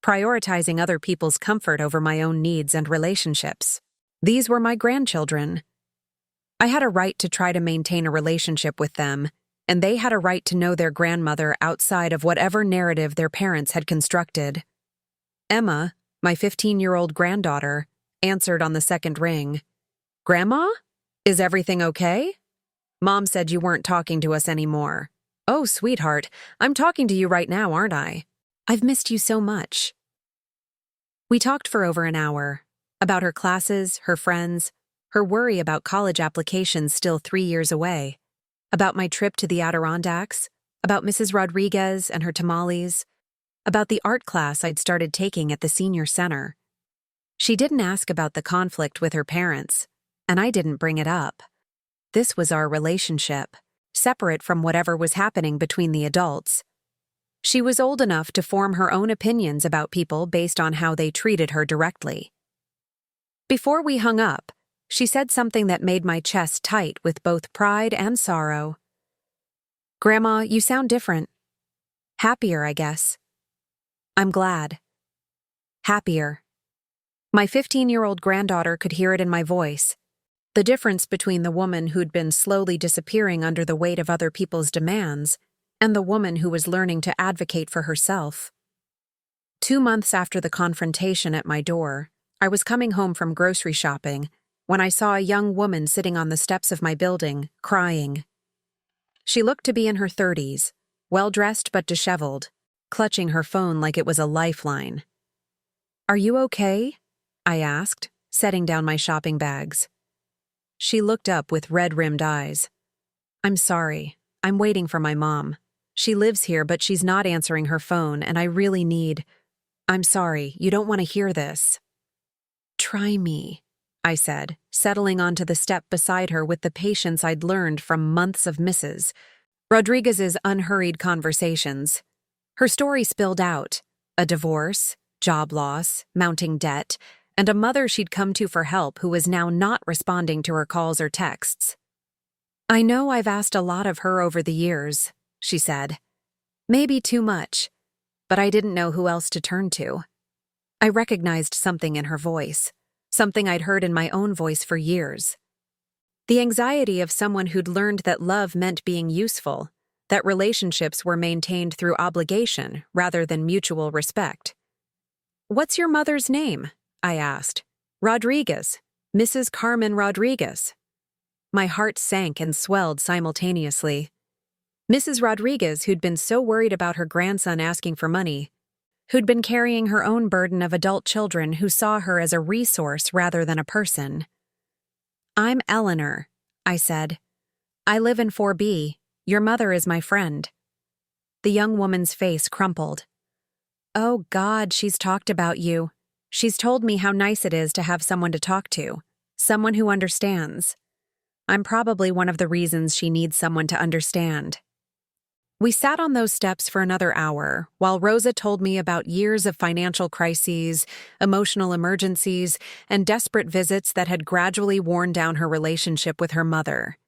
prioritizing other people's comfort over my own needs and relationships. These were my grandchildren. I had a right to try to maintain a relationship with them, and they had a right to know their grandmother outside of whatever narrative their parents had constructed. Emma, my 15-year-old granddaughter, answered on the second ring. Grandma? Is everything okay? Mom said you weren't talking to us anymore. Oh, sweetheart, I'm talking to you right now, aren't I? I've missed you so much. We talked for over an hour, about her classes, her friends, her worry about college applications still 3 years away, about my trip to the Adirondacks, about Mrs. Rodriguez and her tamales, about the art class I'd started taking at the senior center. She didn't ask about the conflict with her parents, and I didn't bring it up. This was our relationship, separate from whatever was happening between the adults. She was old enough to form her own opinions about people based on how they treated her directly. Before we hung up, she said something that made my chest tight with both pride and sorrow. "Grandma, you sound different. Happier, I guess." "I'm glad." Happier. My 15-year-old granddaughter could hear it in my voice. The difference between the woman who'd been slowly disappearing under the weight of other people's demands and the woman who was learning to advocate for herself. 2 months after the confrontation at my door, I was coming home from grocery shopping when I saw a young woman sitting on the steps of my building, crying. She looked to be in her 30s, well-dressed but disheveled, clutching her phone like it was a lifeline. "Are you okay?" I asked, setting down my shopping bags. She looked up with red-rimmed eyes. "I'm sorry. I'm waiting for my mom. She lives here, but she's not answering her phone, and I really need— I'm sorry, you don't want to hear this." "Try me," I said, settling onto the step beside her with the patience I'd learned from months of Mrs. Rodriguez's unhurried conversations. Her story spilled out: a divorce, job loss, mounting debt, and a mother she'd come to for help who was now not responding to her calls or texts. "I know I've asked a lot of her over the years," she said. "Maybe too much, but I didn't know who else to turn to." I recognized something in her voice, something I'd heard in my own voice for years. The anxiety of someone who'd learned that love meant being useful, that relationships were maintained through obligation rather than mutual respect. "What's your mother's name?" I asked. "Rodriguez, Mrs. Carmen Rodriguez." My heart sank and swelled simultaneously. Mrs. Rodriguez, who'd been so worried about her grandson asking for money, who'd been carrying her own burden of adult children who saw her as a resource rather than a person. "I'm Eleanor," I said. "I live in 4B. Your mother is my friend." The young woman's face crumpled. "Oh God, she's talked about you. She's told me how nice it is to have someone to talk to, someone who understands. I'm probably one of the reasons she needs someone to understand." We sat on those steps for another hour while Rosa told me about years of financial crises, emotional emergencies, and desperate visits that had gradually worn down her relationship with her mother.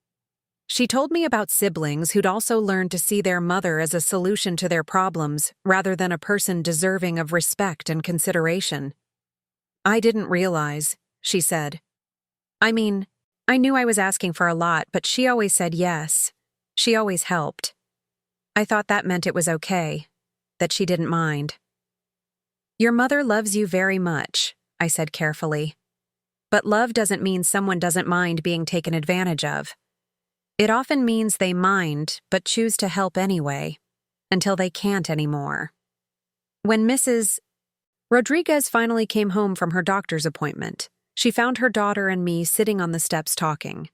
She told me about siblings who'd also learned to see their mother as a solution to their problems rather than a person deserving of respect and consideration. "I didn't realize," she said. "I mean, I knew I was asking for a lot, but she always said yes. She always helped. I thought that meant it was okay, that she didn't mind." "Your mother loves you very much," I said carefully. "But love doesn't mean someone doesn't mind being taken advantage of. It often means they mind, but choose to help anyway, until they can't anymore." When Mrs. Rodriguez finally came home from her doctor's appointment, she found her daughter and me sitting on the steps talking.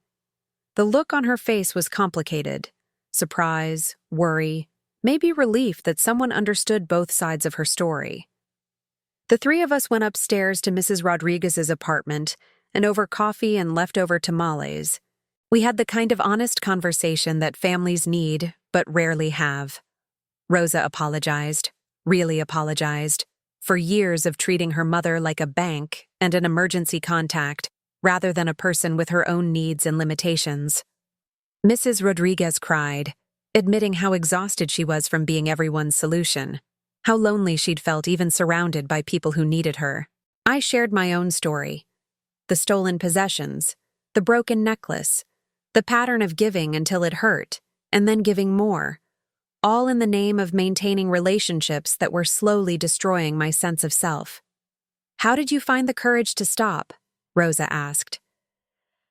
The look on her face was complicated: surprise, worry, maybe relief that someone understood both sides of her story. The three of us went upstairs to Mrs. Rodriguez's apartment, and over coffee and leftover tamales, we had the kind of honest conversation that families need but rarely have. Rosa apologized, really apologized, for years of treating her mother like a bank and an emergency contact rather than a person with her own needs and limitations. Mrs. Rodriguez cried, admitting how exhausted she was from being everyone's solution, how lonely she'd felt even surrounded by people who needed her. I shared my own story: the stolen possessions, the broken necklace, the pattern of giving until it hurt, and then giving more, all in the name of maintaining relationships that were slowly destroying my sense of self. "How did you find the courage to stop?" Rosa asked.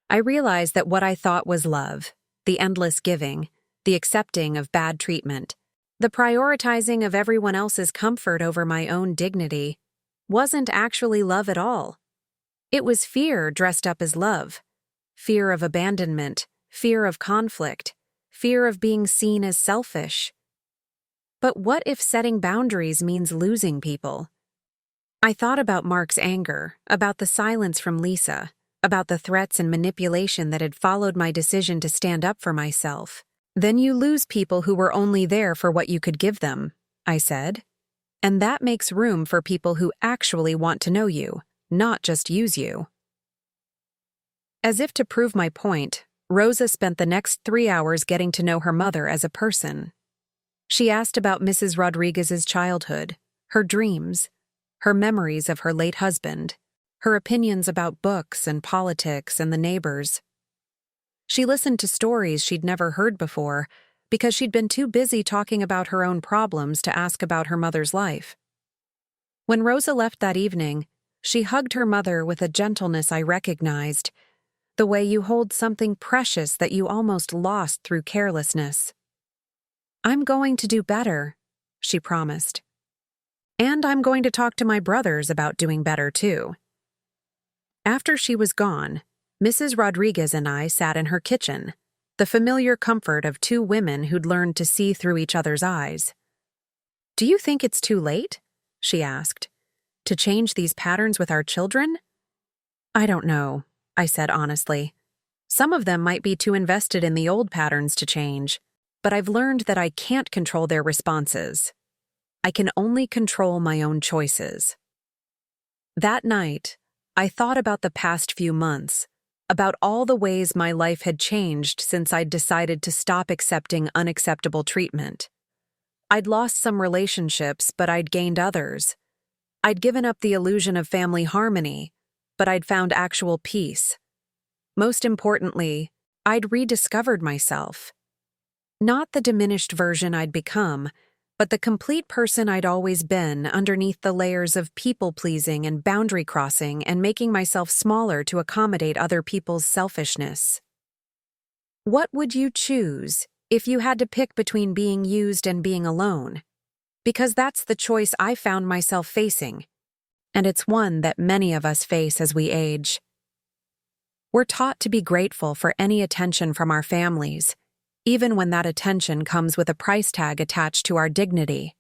I realized that what I thought was love, the endless giving, the accepting of bad treatment, the prioritizing of everyone else's comfort over my own dignity, wasn't actually love at all. It was fear dressed up as love. Fear of abandonment, fear of conflict, fear of being seen as selfish. But what if setting boundaries means losing people? I thought about Mark's anger, about the silence from Lisa, about the threats and manipulation that had followed my decision to stand up for myself. Then you lose people who were only there for what you could give them, I said. And that makes room for people who actually want to know you, not just use you. As if to prove my point, Rosa spent the next 3 hours getting to know her mother as a person. She asked about Mrs. Rodriguez's childhood, her dreams, her memories of her late husband, her opinions about books and politics and the neighbors. She listened to stories she'd never heard before because she'd been too busy talking about her own problems to ask about her mother's life. When Rosa left that evening, she hugged her mother with a gentleness I recognized, the way you hold something precious that you almost lost through carelessness. "I'm going to do better," she promised. "And I'm going to talk to my brothers about doing better, too." After she was gone, Mrs. Rodriguez and I sat in her kitchen, the familiar comfort of two women who'd learned to see through each other's eyes. "Do you think it's too late?" she asked. "To change these patterns with our children?" "I don't know," I said honestly. "Some of them might be too invested in the old patterns to change, but I've learned that I can't control their responses. I can only control my own choices." That night, I thought about the past few months, about all the ways my life had changed since I'd decided to stop accepting unacceptable treatment. I'd lost some relationships, but I'd gained others. I'd given up the illusion of family harmony, but I'd found actual peace. Most importantly, I'd rediscovered myself. Not the diminished version I'd become, but the complete person I'd always been underneath the layers of people-pleasing and boundary crossing and making myself smaller to accommodate other people's selfishness. What would you choose if you had to pick between being used and being alone? Because that's the choice I found myself facing, and it's one that many of us face as we age. We're taught to be grateful for any attention from our families, even when that attention comes with a price tag attached to our dignity.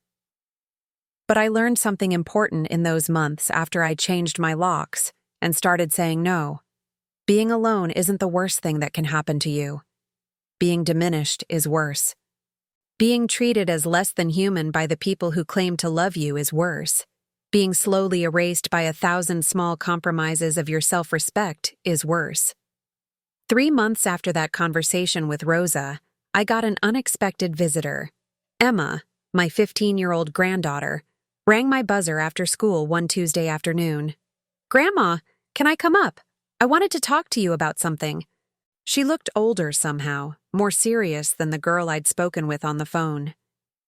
But I learned something important in those months after I changed my locks and started saying no. Being alone isn't the worst thing that can happen to you. Being diminished is worse. Being treated as less than human by the people who claim to love you is worse. Being slowly erased by 1,000 small compromises of your self-respect is worse. 3 months after that conversation with Rosa, I got an unexpected visitor. Emma, my 15-year-old granddaughter, rang my buzzer after school one Tuesday afternoon. "Grandma, can I come up? I wanted to talk to you about something." She looked older somehow, more serious than the girl I'd spoken with on the phone.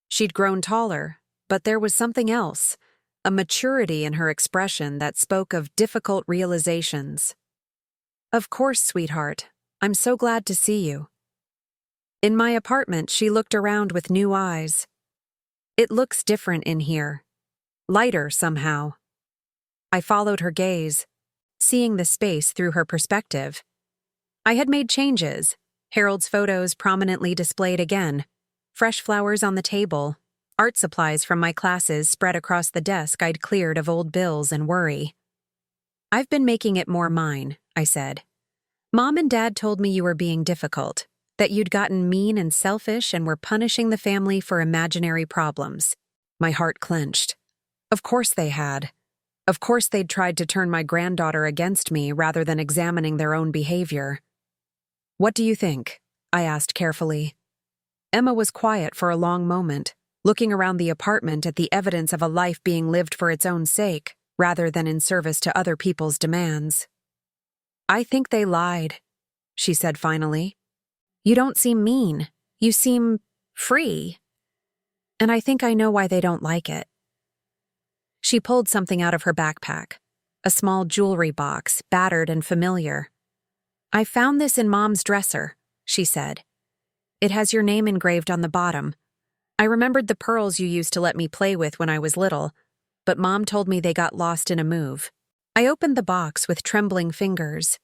She'd grown taller, but there was something else, a maturity in her expression that spoke of difficult realizations. "Of course, sweetheart. I'm so glad to see you." In my apartment, she looked around with new eyes. "It looks different in here. Lighter somehow." I followed her gaze, seeing the space through her perspective. I had made changes, Harold's photos prominently displayed again, fresh flowers on the table, art supplies from my classes spread across the desk I'd cleared of old bills and worry. "I've been making it more mine," I said. "Mom and Dad told me you were being difficult, that you'd gotten mean and selfish and were punishing the family for imaginary problems." My heart clenched. Of course they had. Of course they'd tried to turn my granddaughter against me rather than examining their own behavior. "What do you think?" I asked carefully. Emma was quiet for a long moment, looking around the apartment at the evidence of a life being lived for its own sake, rather than in service to other people's demands. "I think they lied," she said finally. "You don't seem mean. You seem free. And I think I know why they don't like it." She pulled something out of her backpack, a small jewelry box, battered and familiar. "I found this in Mom's dresser," she said. "It has your name engraved on the bottom. I remembered the pearls you used to let me play with when I was little, but Mom told me they got lost in a move." I opened the box with trembling fingers.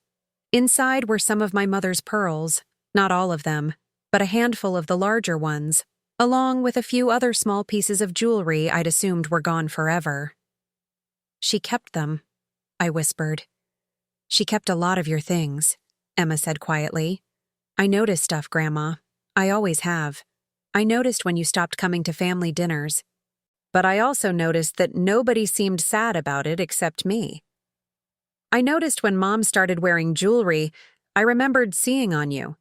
Inside were some of my mother's pearls, not all of them, but a handful of the larger ones, along with a few other small pieces of jewelry I'd assumed were gone forever. "She kept them," I whispered. "She kept a lot of your things," Emma said quietly. "I noticed stuff, Grandma. I always have. I noticed when you stopped coming to family dinners. But I also noticed that nobody seemed sad about it except me. I noticed when Mom started wearing jewelry, I remembered seeing on you.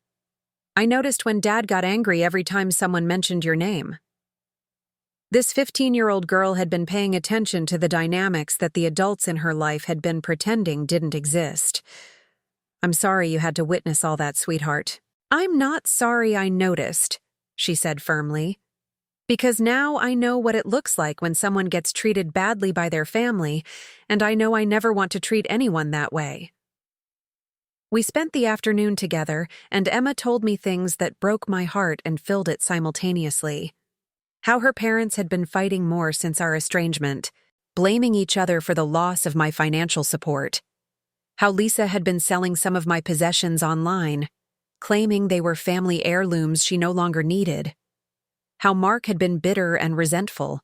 I noticed when Dad got angry every time someone mentioned your name. This 15-year-old girl had been paying attention to the dynamics that the adults in her life had been pretending didn't exist. I'm sorry you had to witness all that, sweetheart. I'm not sorry I noticed, she said firmly. Because now I know what it looks like when someone gets treated badly by their family, and I know I never want to treat anyone that way. We spent the afternoon together, and Emma told me things that broke my heart and filled it simultaneously. How her parents had been fighting more since our estrangement, blaming each other for the loss of my financial support. How Lisa had been selling some of my possessions online, claiming they were family heirlooms she no longer needed. How Mark had been bitter and resentful,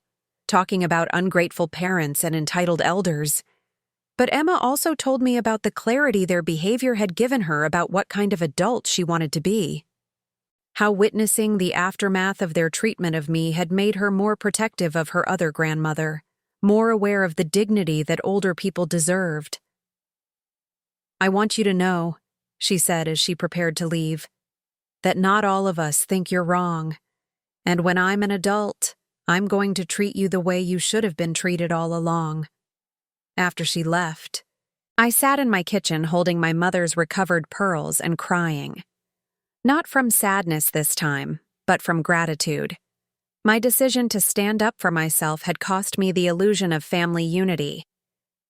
talking about ungrateful parents and entitled elders. But Emma also told me about the clarity their behavior had given her about what kind of adult she wanted to be. How witnessing the aftermath of their treatment of me had made her more protective of her other grandmother, more aware of the dignity that older people deserved. I want you to know, she said as she prepared to leave, that not all of us think you're wrong. And when I'm an adult, I'm going to treat you the way you should have been treated all along. After she left, I sat in my kitchen holding my mother's recovered pearls and crying. Not from sadness this time, but from gratitude. My decision to stand up for myself had cost me the illusion of family unity,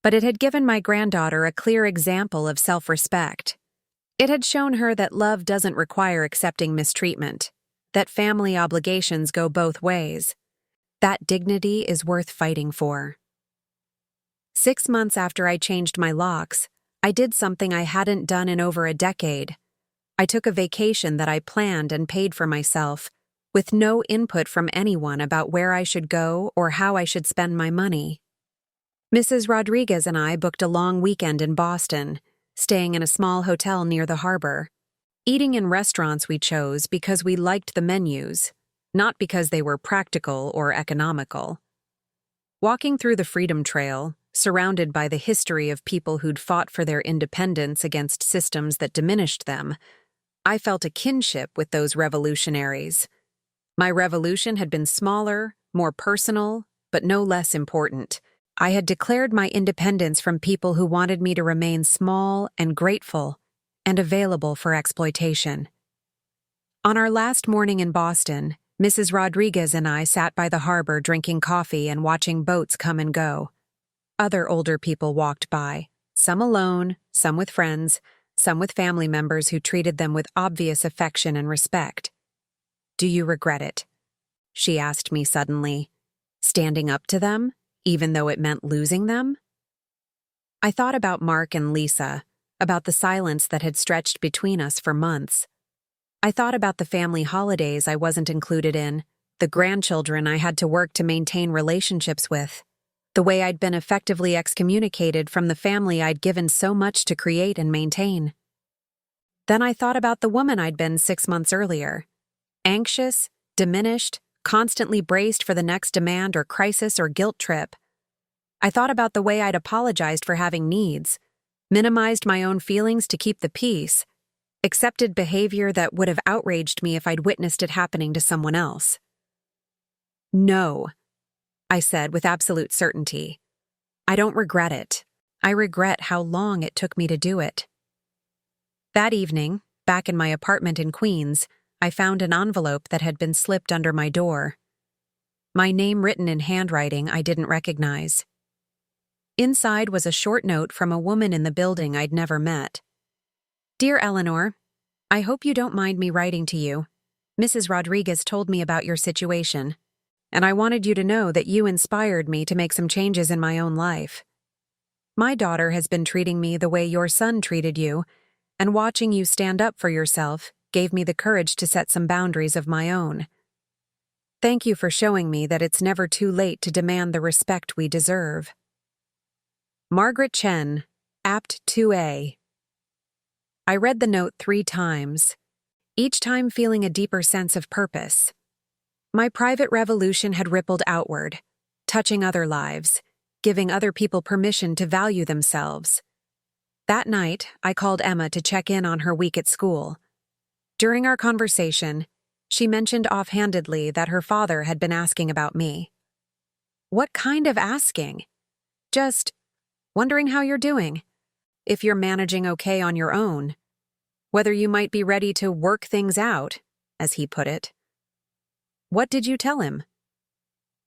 but it had given my granddaughter a clear example of self-respect. It had shown her that love doesn't require accepting mistreatment, that family obligations go both ways, that dignity is worth fighting for. 6 months after I changed my locks, I did something I hadn't done in over a decade. I took a vacation that I planned and paid for myself, with no input from anyone about where I should go or how I should spend my money. Mrs. Rodriguez and I booked a long weekend in Boston, staying in a small hotel near the harbor. Eating in restaurants we chose because we liked the menus, not because they were practical or economical. Walking through the Freedom Trail, surrounded by the history of people who'd fought for their independence against systems that diminished them, I felt a kinship with those revolutionaries. My revolution had been smaller, more personal, but no less important. I had declared my independence from people who wanted me to remain small and grateful and available for exploitation. On our last morning in Boston, Mrs. Rodriguez and I sat by the harbor drinking coffee and watching boats come and go. Other older people walked by, some alone, some with friends, some with family members who treated them with obvious affection and respect. "Do you regret it?" she asked me suddenly, standing up to them, even though it meant losing them. I thought about Mark and Lisa, about the silence that had stretched between us for months. I thought about the family holidays I wasn't included in, the grandchildren I had to work to maintain relationships with, the way I'd been effectively excommunicated from the family I'd given so much to create and maintain. Then I thought about the woman I'd been 6 months earlier, anxious, diminished, constantly braced for the next demand or crisis or guilt trip. I thought about the way I'd apologized for having needs, minimized my own feelings to keep the peace, accepted behavior that would have outraged me if I'd witnessed it happening to someone else. "No," I said with absolute certainty. "I don't regret it. I regret how long it took me to do it." That evening, back in my apartment in Queens, I found an envelope that had been slipped under my door. My name written in handwriting I didn't recognize. Inside was a short note from a woman in the building I'd never met. "Dear Eleanor, I hope you don't mind me writing to you. Mrs. Rodriguez told me about your situation, and I wanted you to know that you inspired me to make some changes in my own life. My daughter has been treating me the way your son treated you, and watching you stand up for yourself gave me the courage to set some boundaries of my own. Thank you for showing me that it's never too late to demand the respect we deserve. Margaret Chen, Apt 2A." I read the note 3 times, each time feeling a deeper sense of purpose. My private revolution had rippled outward, touching other lives, giving other people permission to value themselves. That night, I called Emma to check in on her week at school. During our conversation, she mentioned offhandedly that her father had been asking about me. What kind of asking? Just wondering how you're doing, if you're managing okay on your own, whether you might be ready to work things out, as he put it. What did you tell him?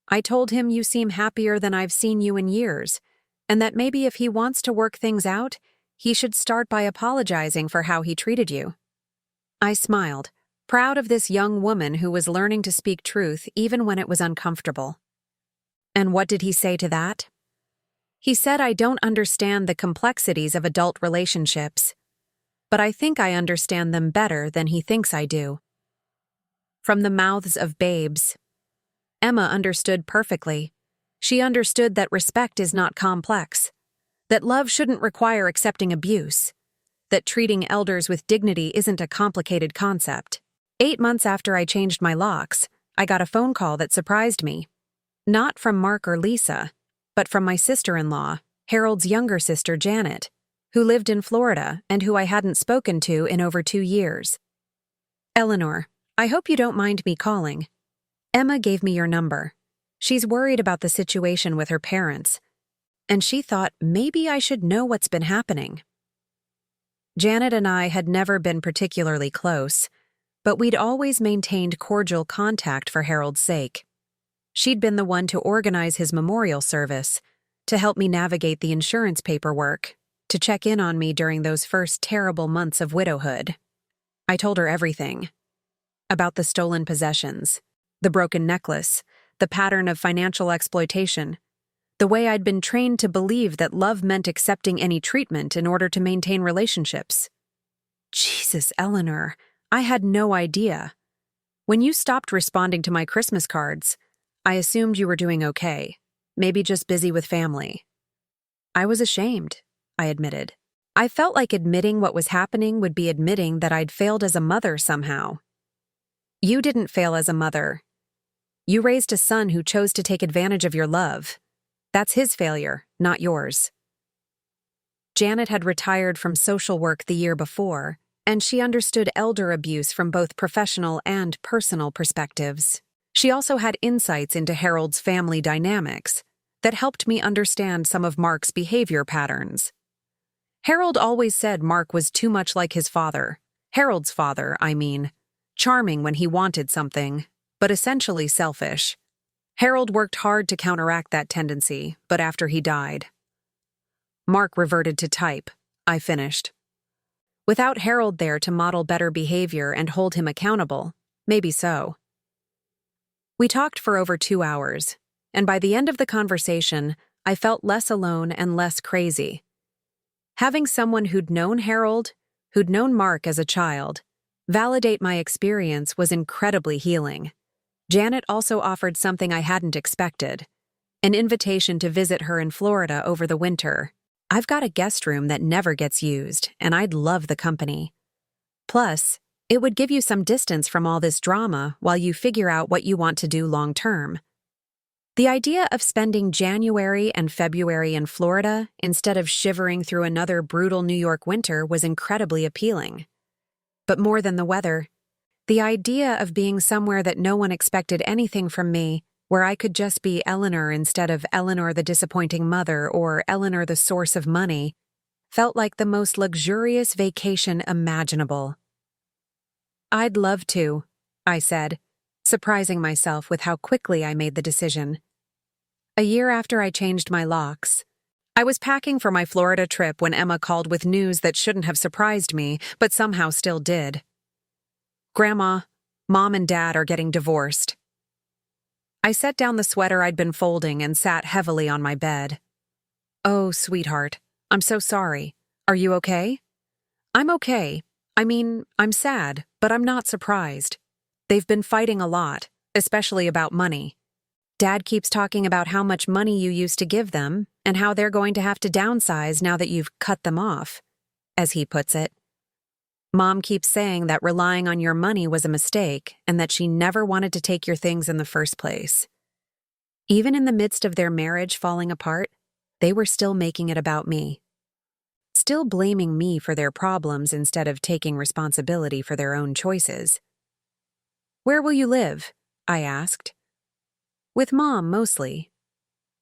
I told him you seem happier than I've seen you in years, and that maybe if he wants to work things out, he should start by apologizing for how he treated you. I smiled, proud of this young woman who was learning to speak truth even when it was uncomfortable. And what did he say to that? He said I don't understand the complexities of adult relationships, but I think I understand them better than he thinks I do. From the mouths of babes. Emma understood perfectly. She understood that respect is not complex, that love shouldn't require accepting abuse, that treating elders with dignity isn't a complicated concept. 8 months after I changed my locks, I got a phone call that surprised me. Not from Mark or Lisa, but from my sister-in-law, Harold's younger sister Janet, who lived in Florida and who I hadn't spoken to in over 2 years. Eleanor, I hope you don't mind me calling. Emma gave me your number. She's worried about the situation with her parents, and she thought maybe I should know what's been happening. Janet and I had never been particularly close, but we'd always maintained cordial contact for Harold's sake. She'd been the one to organize his memorial service, to help me navigate the insurance paperwork, to check in on me during those first terrible months of widowhood. I told her everything. About the stolen possessions, the broken necklace, the pattern of financial exploitation, the way I'd been trained to believe that love meant accepting any treatment in order to maintain relationships. Jesus, Eleanor, I had no idea. When you stopped responding to my Christmas cards, I assumed you were doing okay, maybe just busy with family. I was ashamed, I admitted. I felt like admitting what was happening would be admitting that I'd failed as a mother somehow. You didn't fail as a mother. You raised a son who chose to take advantage of your love. That's his failure, not yours. Janet had retired from social work the year before, and she understood elder abuse from both professional and personal perspectives. She also had insights into Harold's family dynamics that helped me understand some of Mark's behavior patterns. Harold always said Mark was too much like his father. Harold's father, I mean. Charming when he wanted something, but essentially selfish. Harold worked hard to counteract that tendency, but after he died. Mark reverted to type. I finished. Without Harold there to model better behavior and hold him accountable, maybe so. We talked for over 2 hours, and by the end of the conversation, I felt less alone and less crazy. Having someone who'd known Harold, who'd known Mark as a child, validate my experience was incredibly healing. Janet also offered something I hadn't expected, an invitation to visit her in Florida over the winter. I've got a guest room that never gets used, and I'd love the company. Plus, it would give you some distance from all this drama while you figure out what you want to do long-term. The idea of spending January and February in Florida instead of shivering through another brutal New York winter was incredibly appealing. But more than the weather, the idea of being somewhere that no one expected anything from me, where I could just be Eleanor instead of Eleanor the disappointing mother or Eleanor the source of money, felt like the most luxurious vacation imaginable. I'd love to, I said, surprising myself with how quickly I made the decision. A year after I changed my locks, I was packing for my Florida trip when Emma called with news that shouldn't have surprised me, but somehow still did. Grandma, Mom and Dad are getting divorced. I set down the sweater I'd been folding and sat heavily on my bed. Oh, sweetheart, I'm so sorry. Are you okay? I'm okay. I mean, I'm sad, but I'm not surprised. They've been fighting a lot, especially about money. Dad keeps talking about how much money you used to give them and how they're going to have to downsize now that you've cut them off, as he puts it. Mom keeps saying that relying on your money was a mistake and that she never wanted to take your things in the first place. Even in the midst of their marriage falling apart, they were still making it about me. Still blaming me for their problems instead of taking responsibility for their own choices. "Where will you live?" I asked. "With Mom, mostly.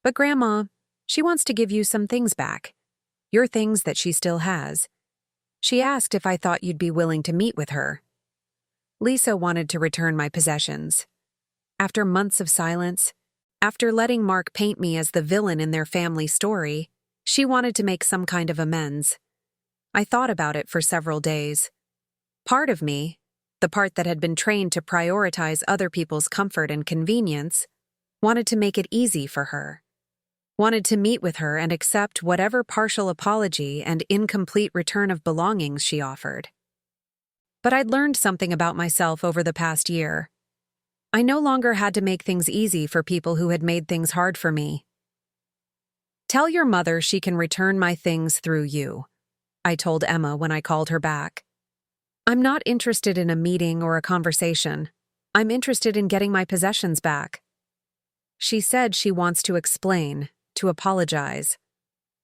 But Grandma, she wants to give you some things back. Your things that she still has. She asked if I thought you'd be willing to meet with her." Lisa wanted to return my possessions. After months of silence, after letting Mark paint me as the villain in their family story, she wanted to make some kind of amends. I thought about it for several days. Part of me, the part that had been trained to prioritize other people's comfort and convenience, wanted to make it easy for her. Wanted to meet with her and accept whatever partial apology and incomplete return of belongings she offered. But I'd learned something about myself over the past year. I no longer had to make things easy for people who had made things hard for me. "Tell your mother she can return my things through you," I told Emma when I called her back. "I'm not interested in a meeting or a conversation. I'm interested in getting my possessions back." She said she wants to explain, to apologize.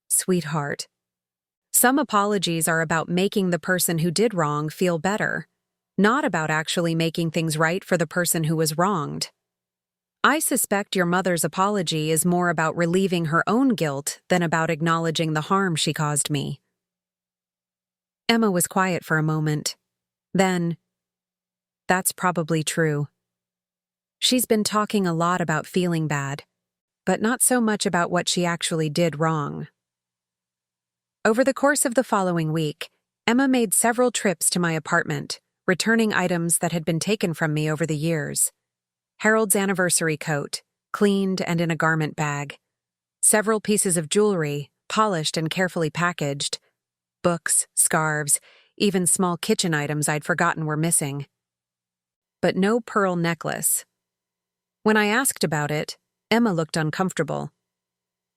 Sweetheart. Some apologies are about making the person who did wrong feel better, not about actually making things right for the person who was wronged. I suspect your mother's apology is more about relieving her own guilt than about acknowledging the harm she caused me. Emma was quiet for a moment. Then, "That's probably true. She's been talking a lot about feeling bad, but not so much about what she actually did wrong." Over the course of the following week, Emma made several trips to my apartment, returning items that had been taken from me over the years. Harold's anniversary coat, cleaned and in a garment bag. Several pieces of jewelry, polished and carefully packaged. Books, scarves, even small kitchen items I'd forgotten were missing. But no pearl necklace. When I asked about it, Emma looked uncomfortable.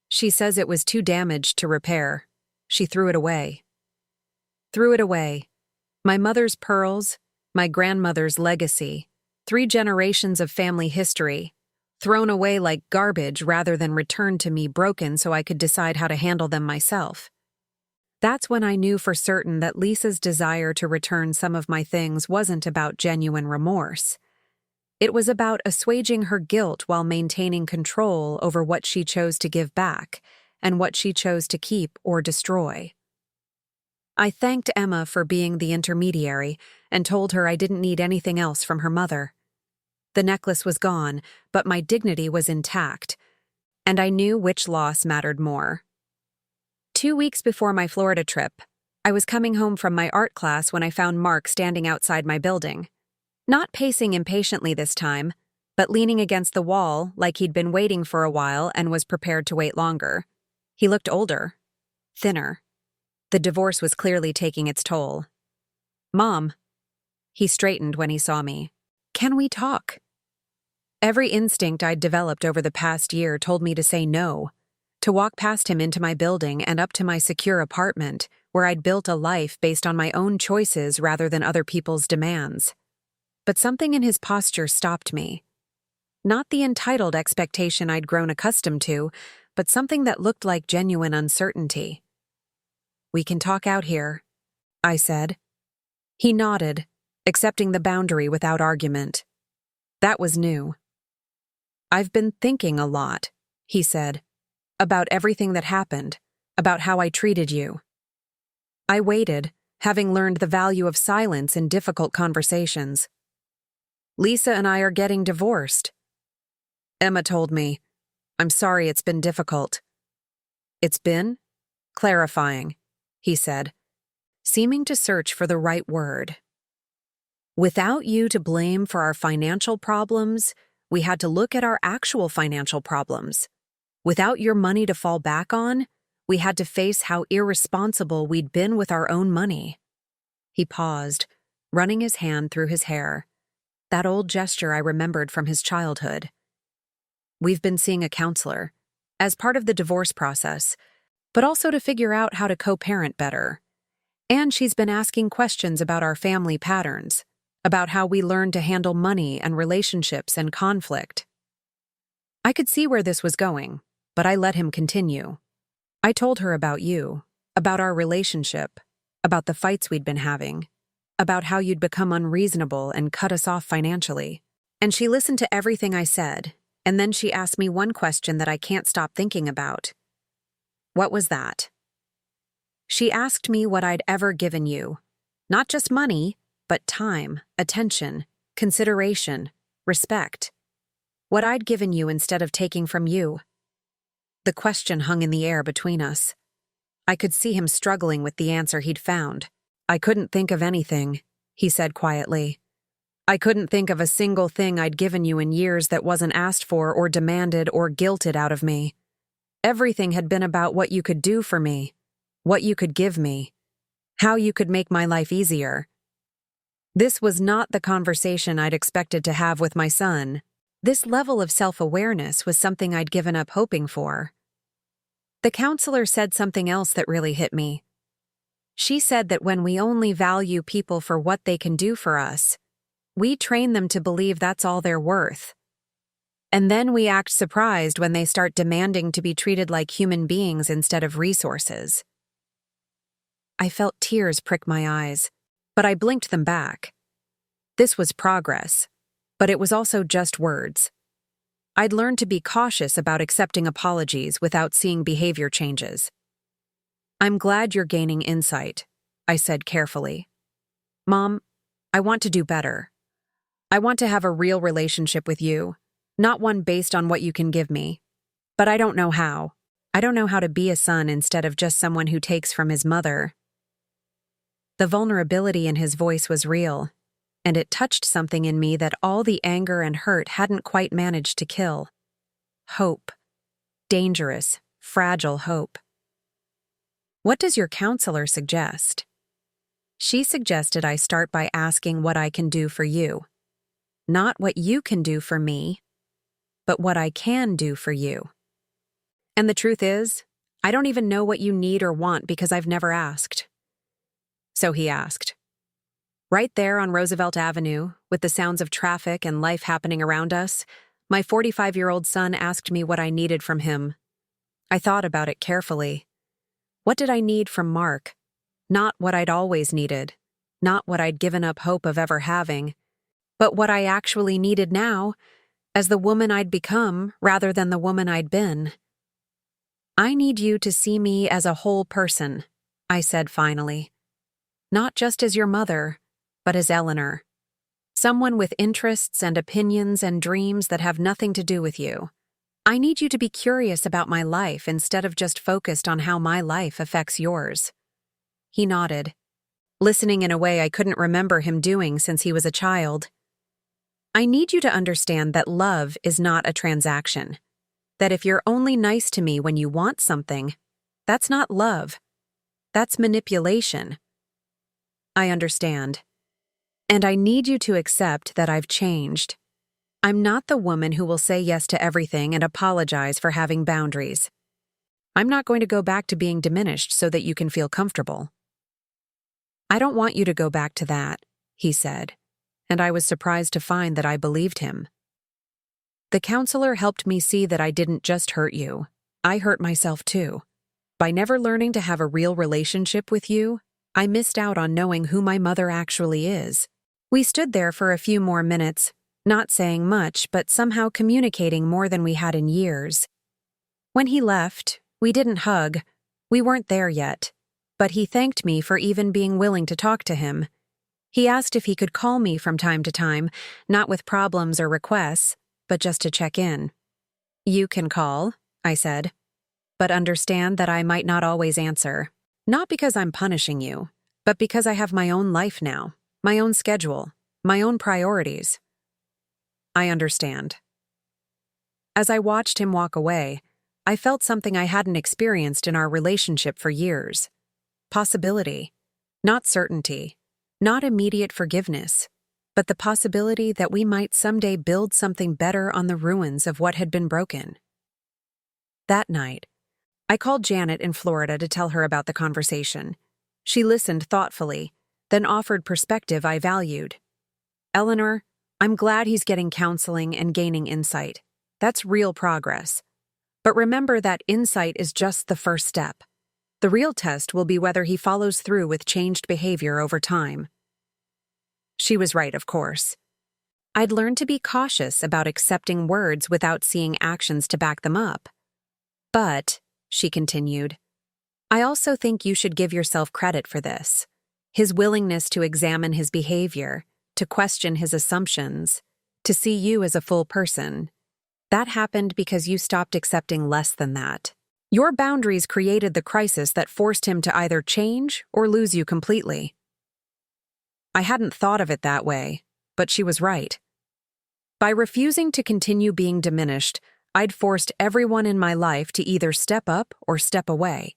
She says it was too damaged to repair. She threw it away. Threw it away. My mother's pearls, my grandmother's legacy, 3 generations of family history, thrown away like garbage rather than returned to me broken so I could decide how to handle them myself. That's when I knew for certain that Lisa's desire to return some of my things wasn't about genuine remorse. It was about assuaging her guilt while maintaining control over what she chose to give back and what she chose to keep or destroy. I thanked Emma for being the intermediary and told her I didn't need anything else from her mother. The necklace was gone, but my dignity was intact, and I knew which loss mattered more. 2 weeks before my Florida trip, I was coming home from my art class when I found Mark standing outside my building. Not pacing impatiently this time, but leaning against the wall like he'd been waiting for a while and was prepared to wait longer. He looked older, thinner. The divorce was clearly taking its toll. "Mom." He straightened when he saw me. "Can we talk?" Every instinct I'd developed over the past year told me to say no, to walk past him into my building and up to my secure apartment, where I'd built a life based on my own choices rather than other people's demands. But something in his posture stopped me. Not the entitled expectation I'd grown accustomed to, but something that looked like genuine uncertainty. "We can talk out here," I said. He nodded, accepting the boundary without argument. That was new. "I've been thinking a lot," he said, "about everything that happened, about how I treated you." I waited, having learned the value of silence in difficult conversations. "Lisa and I are getting divorced." Emma told me. "I'm sorry it's been difficult." "It's been?" "Clarifying," he said, seeming to search for the right word. "Without you to blame for our financial problems, we had to look at our actual financial problems. Without your money to fall back on, we had to face how irresponsible we'd been with our own money." He paused, running his hand through his hair. That old gesture I remembered from his childhood. "We've been seeing a counselor, as part of the divorce process, but also to figure out how to co-parent better. And she's been asking questions about our family patterns, about how we learn to handle money and relationships and conflict." I could see where this was going, but I let him continue. I told her about you, about our relationship, about the fights we'd been having, about how you'd become unreasonable and cut us off financially. And she listened to everything I said, and then she asked me one question that I can't stop thinking about. What was that? She asked me what I'd ever given you. Not just money, but time, attention, consideration, respect. What I'd given you instead of taking from you. The question hung in the air between us. I could see him struggling with the answer he'd found. I couldn't think of anything, he said quietly. I couldn't think of a single thing I'd given you in years that wasn't asked for or demanded or guilted out of me. Everything had been about what you could do for me, what you could give me, how you could make my life easier. This was not the conversation I'd expected to have with my son. This level of self-awareness was something I'd given up hoping for. The counselor said something else that really hit me. She said that when we only value people for what they can do for us, we train them to believe that's all they're worth. And then we act surprised when they start demanding to be treated like human beings instead of resources. I felt tears prick my eyes, but I blinked them back. This was progress, but it was also just words. I'd learned to be cautious about accepting apologies without seeing behavior changes. I'm glad you're gaining insight, I said carefully. Mom, I want to do better. I want to have a real relationship with you, not one based on what you can give me. But I don't know how. I don't know how to be a son instead of just someone who takes from his mother. The vulnerability in his voice was real, and it touched something in me that all the anger and hurt hadn't quite managed to kill. Hope. Dangerous, fragile hope. What does your counselor suggest? She suggested I start by asking what I can do for you. Not what you can do for me, but what I can do for you. And the truth is, I don't even know what you need or want because I've never asked. So he asked. Right there on Roosevelt Avenue, with the sounds of traffic and life happening around us, my 45-year-old son asked me what I needed from him. I thought about it carefully. What did I need from Mark? Not what I'd always needed, not what I'd given up hope of ever having, but what I actually needed now, as the woman I'd become rather than the woman I'd been. I need you to see me as a whole person, I said finally. Not just as your mother, but as Eleanor. Someone with interests and opinions and dreams that have nothing to do with you. I need you to be curious about my life instead of just focused on how my life affects yours. He nodded, listening in a way I couldn't remember him doing since he was a child. I need you to understand that love is not a transaction. That if you're only nice to me when you want something, that's not love. That's manipulation. I understand. And I need you to accept that I've changed. I'm not the woman who will say yes to everything and apologize for having boundaries. I'm not going to go back to being diminished so that you can feel comfortable. I don't want you to go back to that, he said, and I was surprised to find that I believed him. The counselor helped me see that I didn't just hurt you. I hurt myself too. By never learning to have a real relationship with you, I missed out on knowing who my mother actually is. We stood there for a few more minutes, not saying much, but somehow communicating more than we had in years. When he left, we didn't hug. We weren't there yet. But he thanked me for even being willing to talk to him. He asked if he could call me from time to time, not with problems or requests, but just to check in. You can call, I said, but understand that I might not always answer. Not because I'm punishing you, but because I have my own life now, my own schedule, my own priorities. I understand. As I watched him walk away, I felt something I hadn't experienced in our relationship for years. Possibility, not certainty, not immediate forgiveness, but the possibility that we might someday build something better on the ruins of what had been broken. That night, I called Janet in Florida to tell her about the conversation. She listened thoughtfully, then offered perspective I valued. Eleanor, I'm glad he's getting counseling and gaining insight. That's real progress. But remember that insight is just the first step. The real test will be whether he follows through with changed behavior over time. She was right, of course. I'd learned to be cautious about accepting words without seeing actions to back them up. But, she continued, I also think you should give yourself credit for this. His willingness to examine his behavior, to question his assumptions, to see you as a full person. That happened because you stopped accepting less than that. Your boundaries created the crisis that forced him to either change or lose you completely. I hadn't thought of it that way, but she was right. By refusing to continue being diminished, I'd forced everyone in my life to either step up or step away.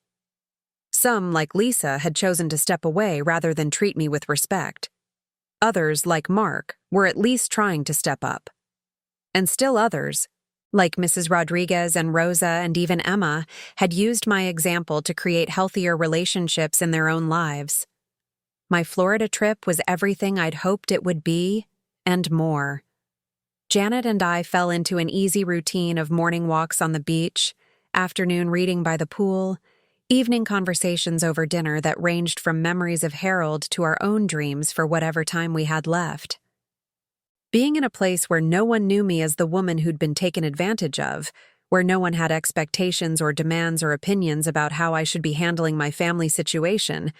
Some, like Lisa, had chosen to step away rather than treat me with respect. Others, like Mark, were at least trying to step up. And still others, like Mrs. Rodriguez and Rosa and even Emma, had used my example to create healthier relationships in their own lives. My Florida trip was everything I'd hoped it would be, and more. Janet and I fell into an easy routine of morning walks on the beach, afternoon reading by the pool, evening conversations over dinner that ranged from memories of Harold to our own dreams for whatever time we had left. Being in a place where no one knew me as the woman who'd been taken advantage of, where no one had expectations or demands or opinions about how I should be handling my family situation,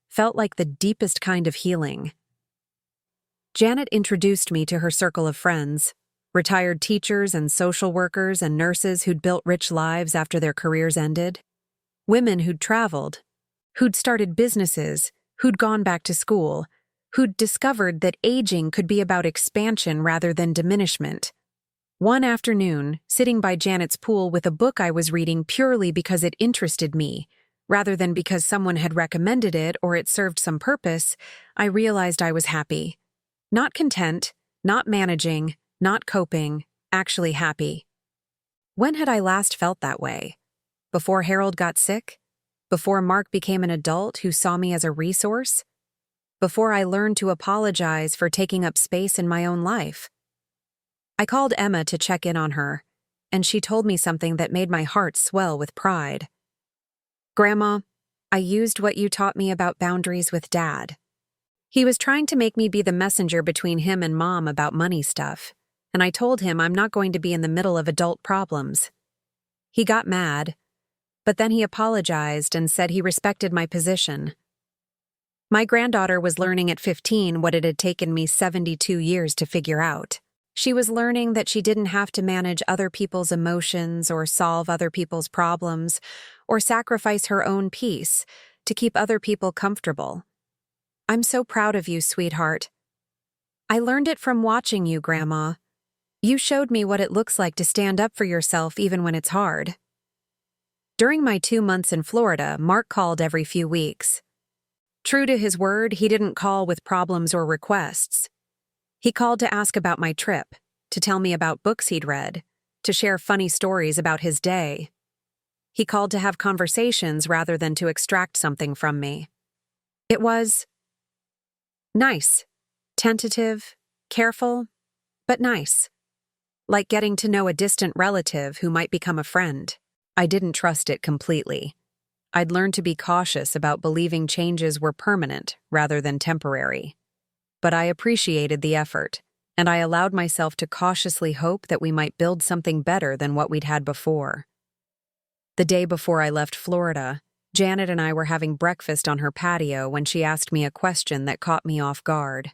felt like the deepest kind of healing. Janet introduced me to her circle of friends, retired teachers and social workers and nurses who'd built rich lives after their careers ended, women who'd traveled, who'd started businesses, who'd gone back to school, who'd discovered that aging could be about expansion rather than diminishment. One afternoon, sitting by Janet's pool with a book I was reading purely because it interested me, rather than because someone had recommended it or it served some purpose, I realized I was happy. Not content, not managing, not coping, actually happy. When had I last felt that way? Before Harold got sick? Before Mark became an adult who saw me as a resource? Before I learned to apologize for taking up space in my own life? I called Emma to check in on her, and she told me something that made my heart swell with pride. Grandma, I used what you taught me about boundaries with Dad. He was trying to make me be the messenger between him and Mom about money stuff, and I told him I'm not going to be in the middle of adult problems. He got mad, but then he apologized and said he respected my position. My granddaughter was learning at 15 what it had taken me 72 years to figure out. She was learning that she didn't have to manage other people's emotions or solve other people's problems or sacrifice her own peace to keep other people comfortable. I'm so proud of you, sweetheart. I learned it from watching you, Grandma. You showed me what it looks like to stand up for yourself even when it's hard. During my 2 months in Florida, Mark called every few weeks. True to his word, he didn't call with problems or requests. He called to ask about my trip, to tell me about books he'd read, to share funny stories about his day. He called to have conversations rather than to extract something from me. It was nice, tentative, careful, but nice. Like getting to know a distant relative who might become a friend. I didn't trust it completely. I'd learned to be cautious about believing changes were permanent rather than temporary. But I appreciated the effort, and I allowed myself to cautiously hope that we might build something better than what we'd had before. The day before I left Florida, Janet and I were having breakfast on her patio when she asked me a question that caught me off guard.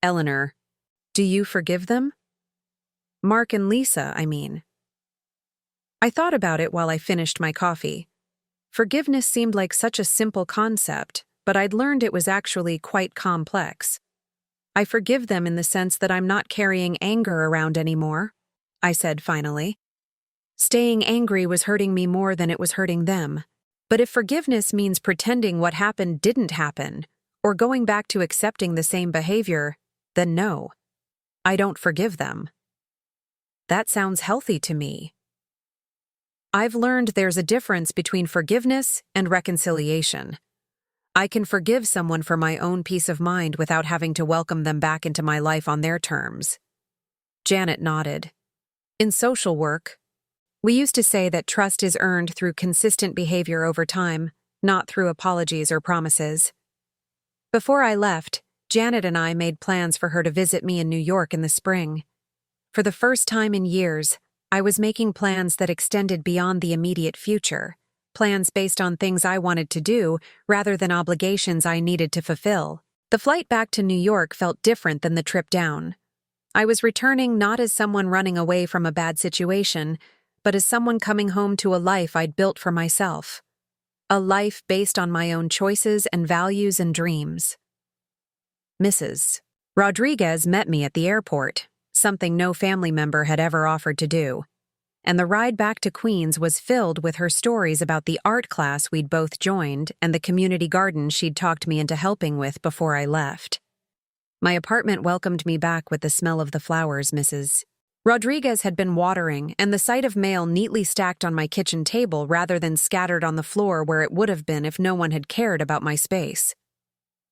Eleanor, do you forgive them? Mark and Lisa, I mean. I thought about it while I finished my coffee. Forgiveness seemed like such a simple concept, but I'd learned it was actually quite complex. I forgive them in the sense that I'm not carrying anger around anymore, I said finally. Staying angry was hurting me more than it was hurting them. But if forgiveness means pretending what happened didn't happen, or going back to accepting the same behavior, then no. I don't forgive them. That sounds healthy to me. I've learned there's a difference between forgiveness and reconciliation. I can forgive someone for my own peace of mind without having to welcome them back into my life on their terms. Janet nodded. In social work, we used to say that trust is earned through consistent behavior over time, not through apologies or promises. Before I left, Janet and I made plans for her to visit me in New York in the spring. For the first time in years, I was making plans that extended beyond the immediate future, plans based on things I wanted to do rather than obligations I needed to fulfill. The flight back to New York felt different than the trip down. I was returning not as someone running away from a bad situation, but as someone coming home to a life I'd built for myself. A life based on my own choices and values and dreams. Mrs. Rodriguez met me at the airport, something no family member had ever offered to do. And the ride back to Queens was filled with her stories about the art class we'd both joined and the community garden she'd talked me into helping with before I left. My apartment welcomed me back with the smell of the flowers Mrs. Rodriguez had been watering, and the sight of mail neatly stacked on my kitchen table rather than scattered on the floor where it would have been if no one had cared about my space.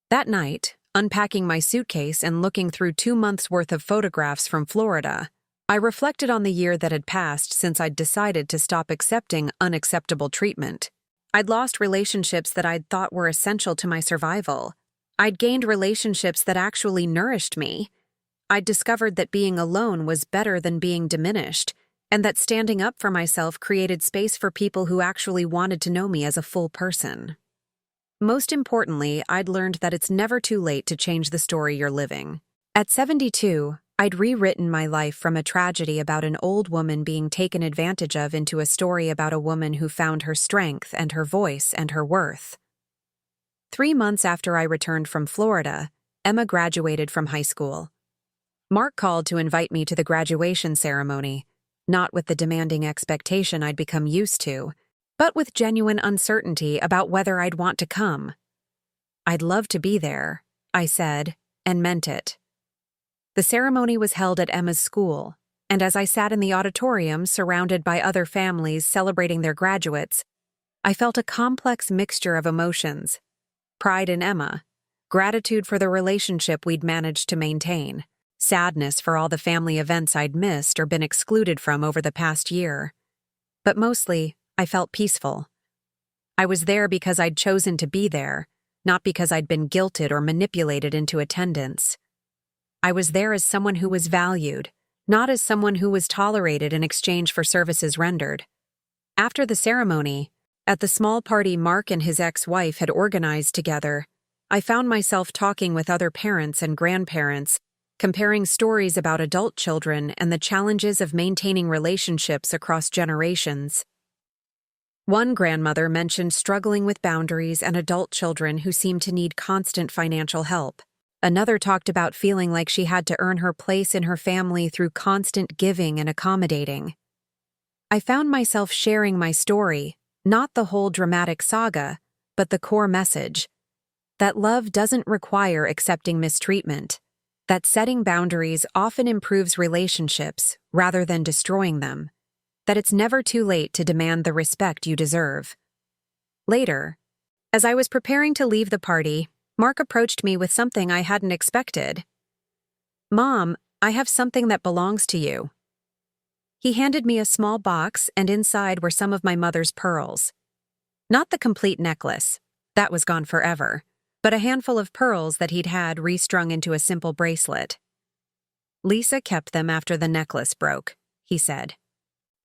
That night, unpacking my suitcase and looking through 2 months' worth of photographs from Florida, I reflected on the year that had passed since I'd decided to stop accepting unacceptable treatment. I'd lost relationships that I'd thought were essential to my survival. I'd gained relationships that actually nourished me. I'd discovered that being alone was better than being diminished, and that standing up for myself created space for people who actually wanted to know me as a full person. Most importantly, I'd learned that it's never too late to change the story you're living. At 72, I'd rewritten my life from a tragedy about an old woman being taken advantage of into a story about a woman who found her strength and her voice and her worth. 3 months after I returned from Florida, Emma graduated from high school. Mark called to invite me to the graduation ceremony, not with the demanding expectation I'd become used to, but with genuine uncertainty about whether I'd want to come. I'd love to be there, I said, and meant it. The ceremony was held at Emma's school, and as I sat in the auditorium surrounded by other families celebrating their graduates, I felt a complex mixture of emotions: pride in Emma, gratitude for the relationship we'd managed to maintain, sadness for all the family events I'd missed or been excluded from over the past year. But mostly, I felt peaceful. I was there because I'd chosen to be there, not because I'd been guilted or manipulated into attendance. I was there as someone who was valued, not as someone who was tolerated in exchange for services rendered. After the ceremony, at the small party Mark and his ex-wife had organized together, I found myself talking with other parents and grandparents, comparing stories about adult children and the challenges of maintaining relationships across generations. One grandmother mentioned struggling with boundaries and adult children who seemed to need constant financial help. Another talked about feeling like she had to earn her place in her family through constant giving and accommodating. I found myself sharing my story, not the whole dramatic saga, but the core message: that love doesn't require accepting mistreatment, that setting boundaries often improves relationships rather than destroying them, that it's never too late to demand the respect you deserve. Later, as I was preparing to leave the party, Mark approached me with something I hadn't expected. "Mom, I have something that belongs to you." He handed me a small box, and inside were some of my mother's pearls. Not the complete necklace, that was gone forever, but a handful of pearls that he'd had restrung into a simple bracelet. "Lisa kept them after the necklace broke," he said.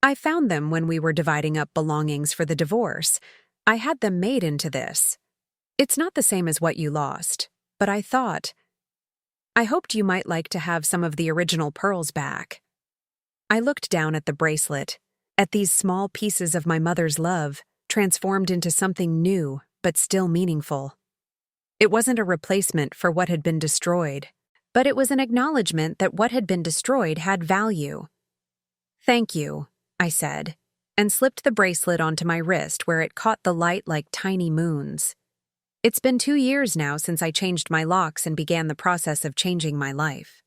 "I found them when we were dividing up belongings for the divorce. I had them made into this. It's not the same as what you lost, but I hoped you might like to have some of the original pearls back." I looked down at the bracelet, at these small pieces of my mother's love, transformed into something new but still meaningful. It wasn't a replacement for what had been destroyed, but it was an acknowledgement that what had been destroyed had value. "Thank you," I said, and slipped the bracelet onto my wrist where it caught the light like tiny moons. It's been 2 years now since I changed my locks and began the process of changing my life.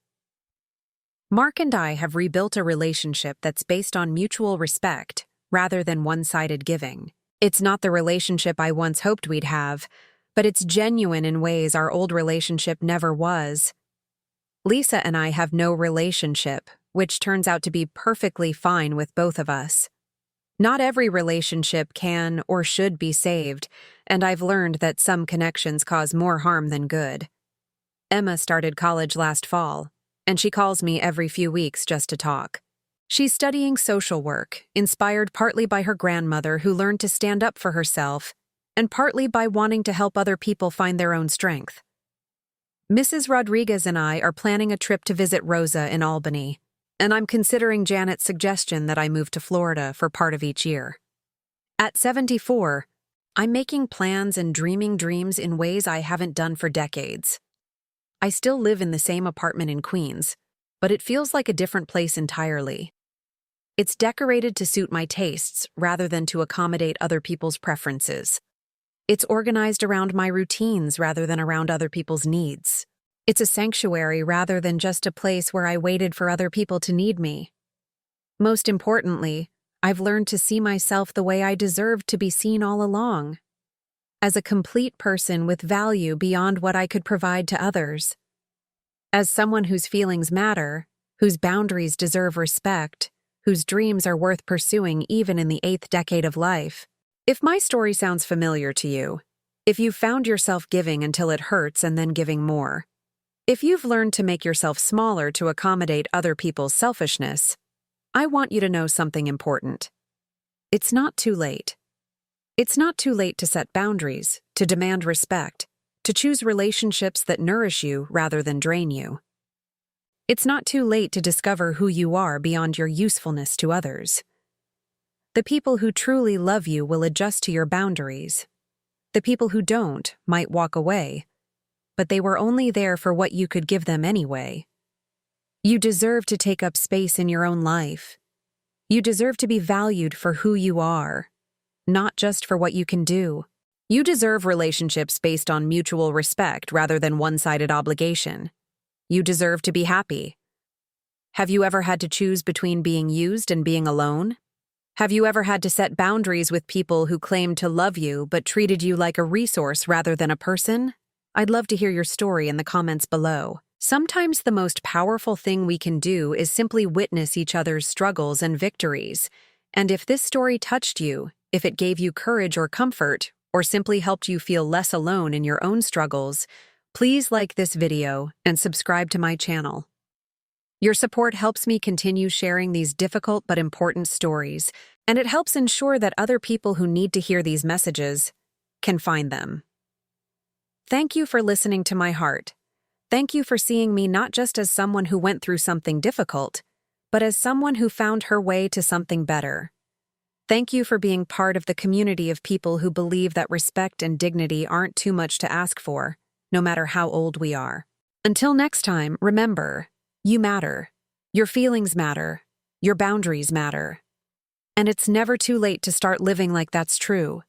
Mark and I have rebuilt a relationship that's based on mutual respect rather than one-sided giving. It's not the relationship I once hoped we'd have, but it's genuine in ways our old relationship never was. Lisa and I have no relationship, which turns out to be perfectly fine with both of us. Not every relationship can or should be saved, and I've learned that some connections cause more harm than good. Emma started college last fall, and she calls me every few weeks just to talk. She's studying social work, inspired partly by her grandmother who learned to stand up for herself, and partly by wanting to help other people find their own strength. Mrs. Rodriguez and I are planning a trip to visit Rosa in Albany, and I'm considering Janet's suggestion that I move to Florida for part of each year. At 74, I'm making plans and dreaming dreams in ways I haven't done for decades. I still live in the same apartment in Queens, but it feels like a different place entirely. It's decorated to suit my tastes rather than to accommodate other people's preferences. It's organized around my routines rather than around other people's needs. It's a sanctuary rather than just a place where I waited for other people to need me. Most importantly, I've learned to see myself the way I deserved to be seen all along. As a complete person with value beyond what I could provide to others. As someone whose feelings matter, whose boundaries deserve respect, whose dreams are worth pursuing even in the 8th decade of life. If my story sounds familiar to you, if you've found yourself giving until it hurts and then giving more, if you've learned to make yourself smaller to accommodate other people's selfishness, I want you to know something important. It's not too late. It's not too late to set boundaries, to demand respect, to choose relationships that nourish you rather than drain you. It's not too late to discover who you are beyond your usefulness to others. The people who truly love you will adjust to your boundaries. The people who don't might walk away, but they were only there for what you could give them anyway. You deserve to take up space in your own life. You deserve to be valued for who you are, not just for what you can do. You deserve relationships based on mutual respect rather than one-sided obligation. You deserve to be happy. Have you ever had to choose between being used and being alone? Have you ever had to set boundaries with people who claimed to love you but treated you like a resource rather than a person? I'd love to hear your story in the comments below. Sometimes the most powerful thing we can do is simply witness each other's struggles and victories. And if this story touched you, if it gave you courage or comfort, or simply helped you feel less alone in your own struggles, please like this video and subscribe to my channel. Your support helps me continue sharing these difficult but important stories, and it helps ensure that other people who need to hear these messages can find them. Thank you for listening to my heart. Thank you for seeing me not just as someone who went through something difficult, but as someone who found her way to something better. Thank you for being part of the community of people who believe that respect and dignity aren't too much to ask for, no matter how old we are. Until next time, remember, you matter. Your feelings matter. Your boundaries matter. And it's never too late to start living like that's true.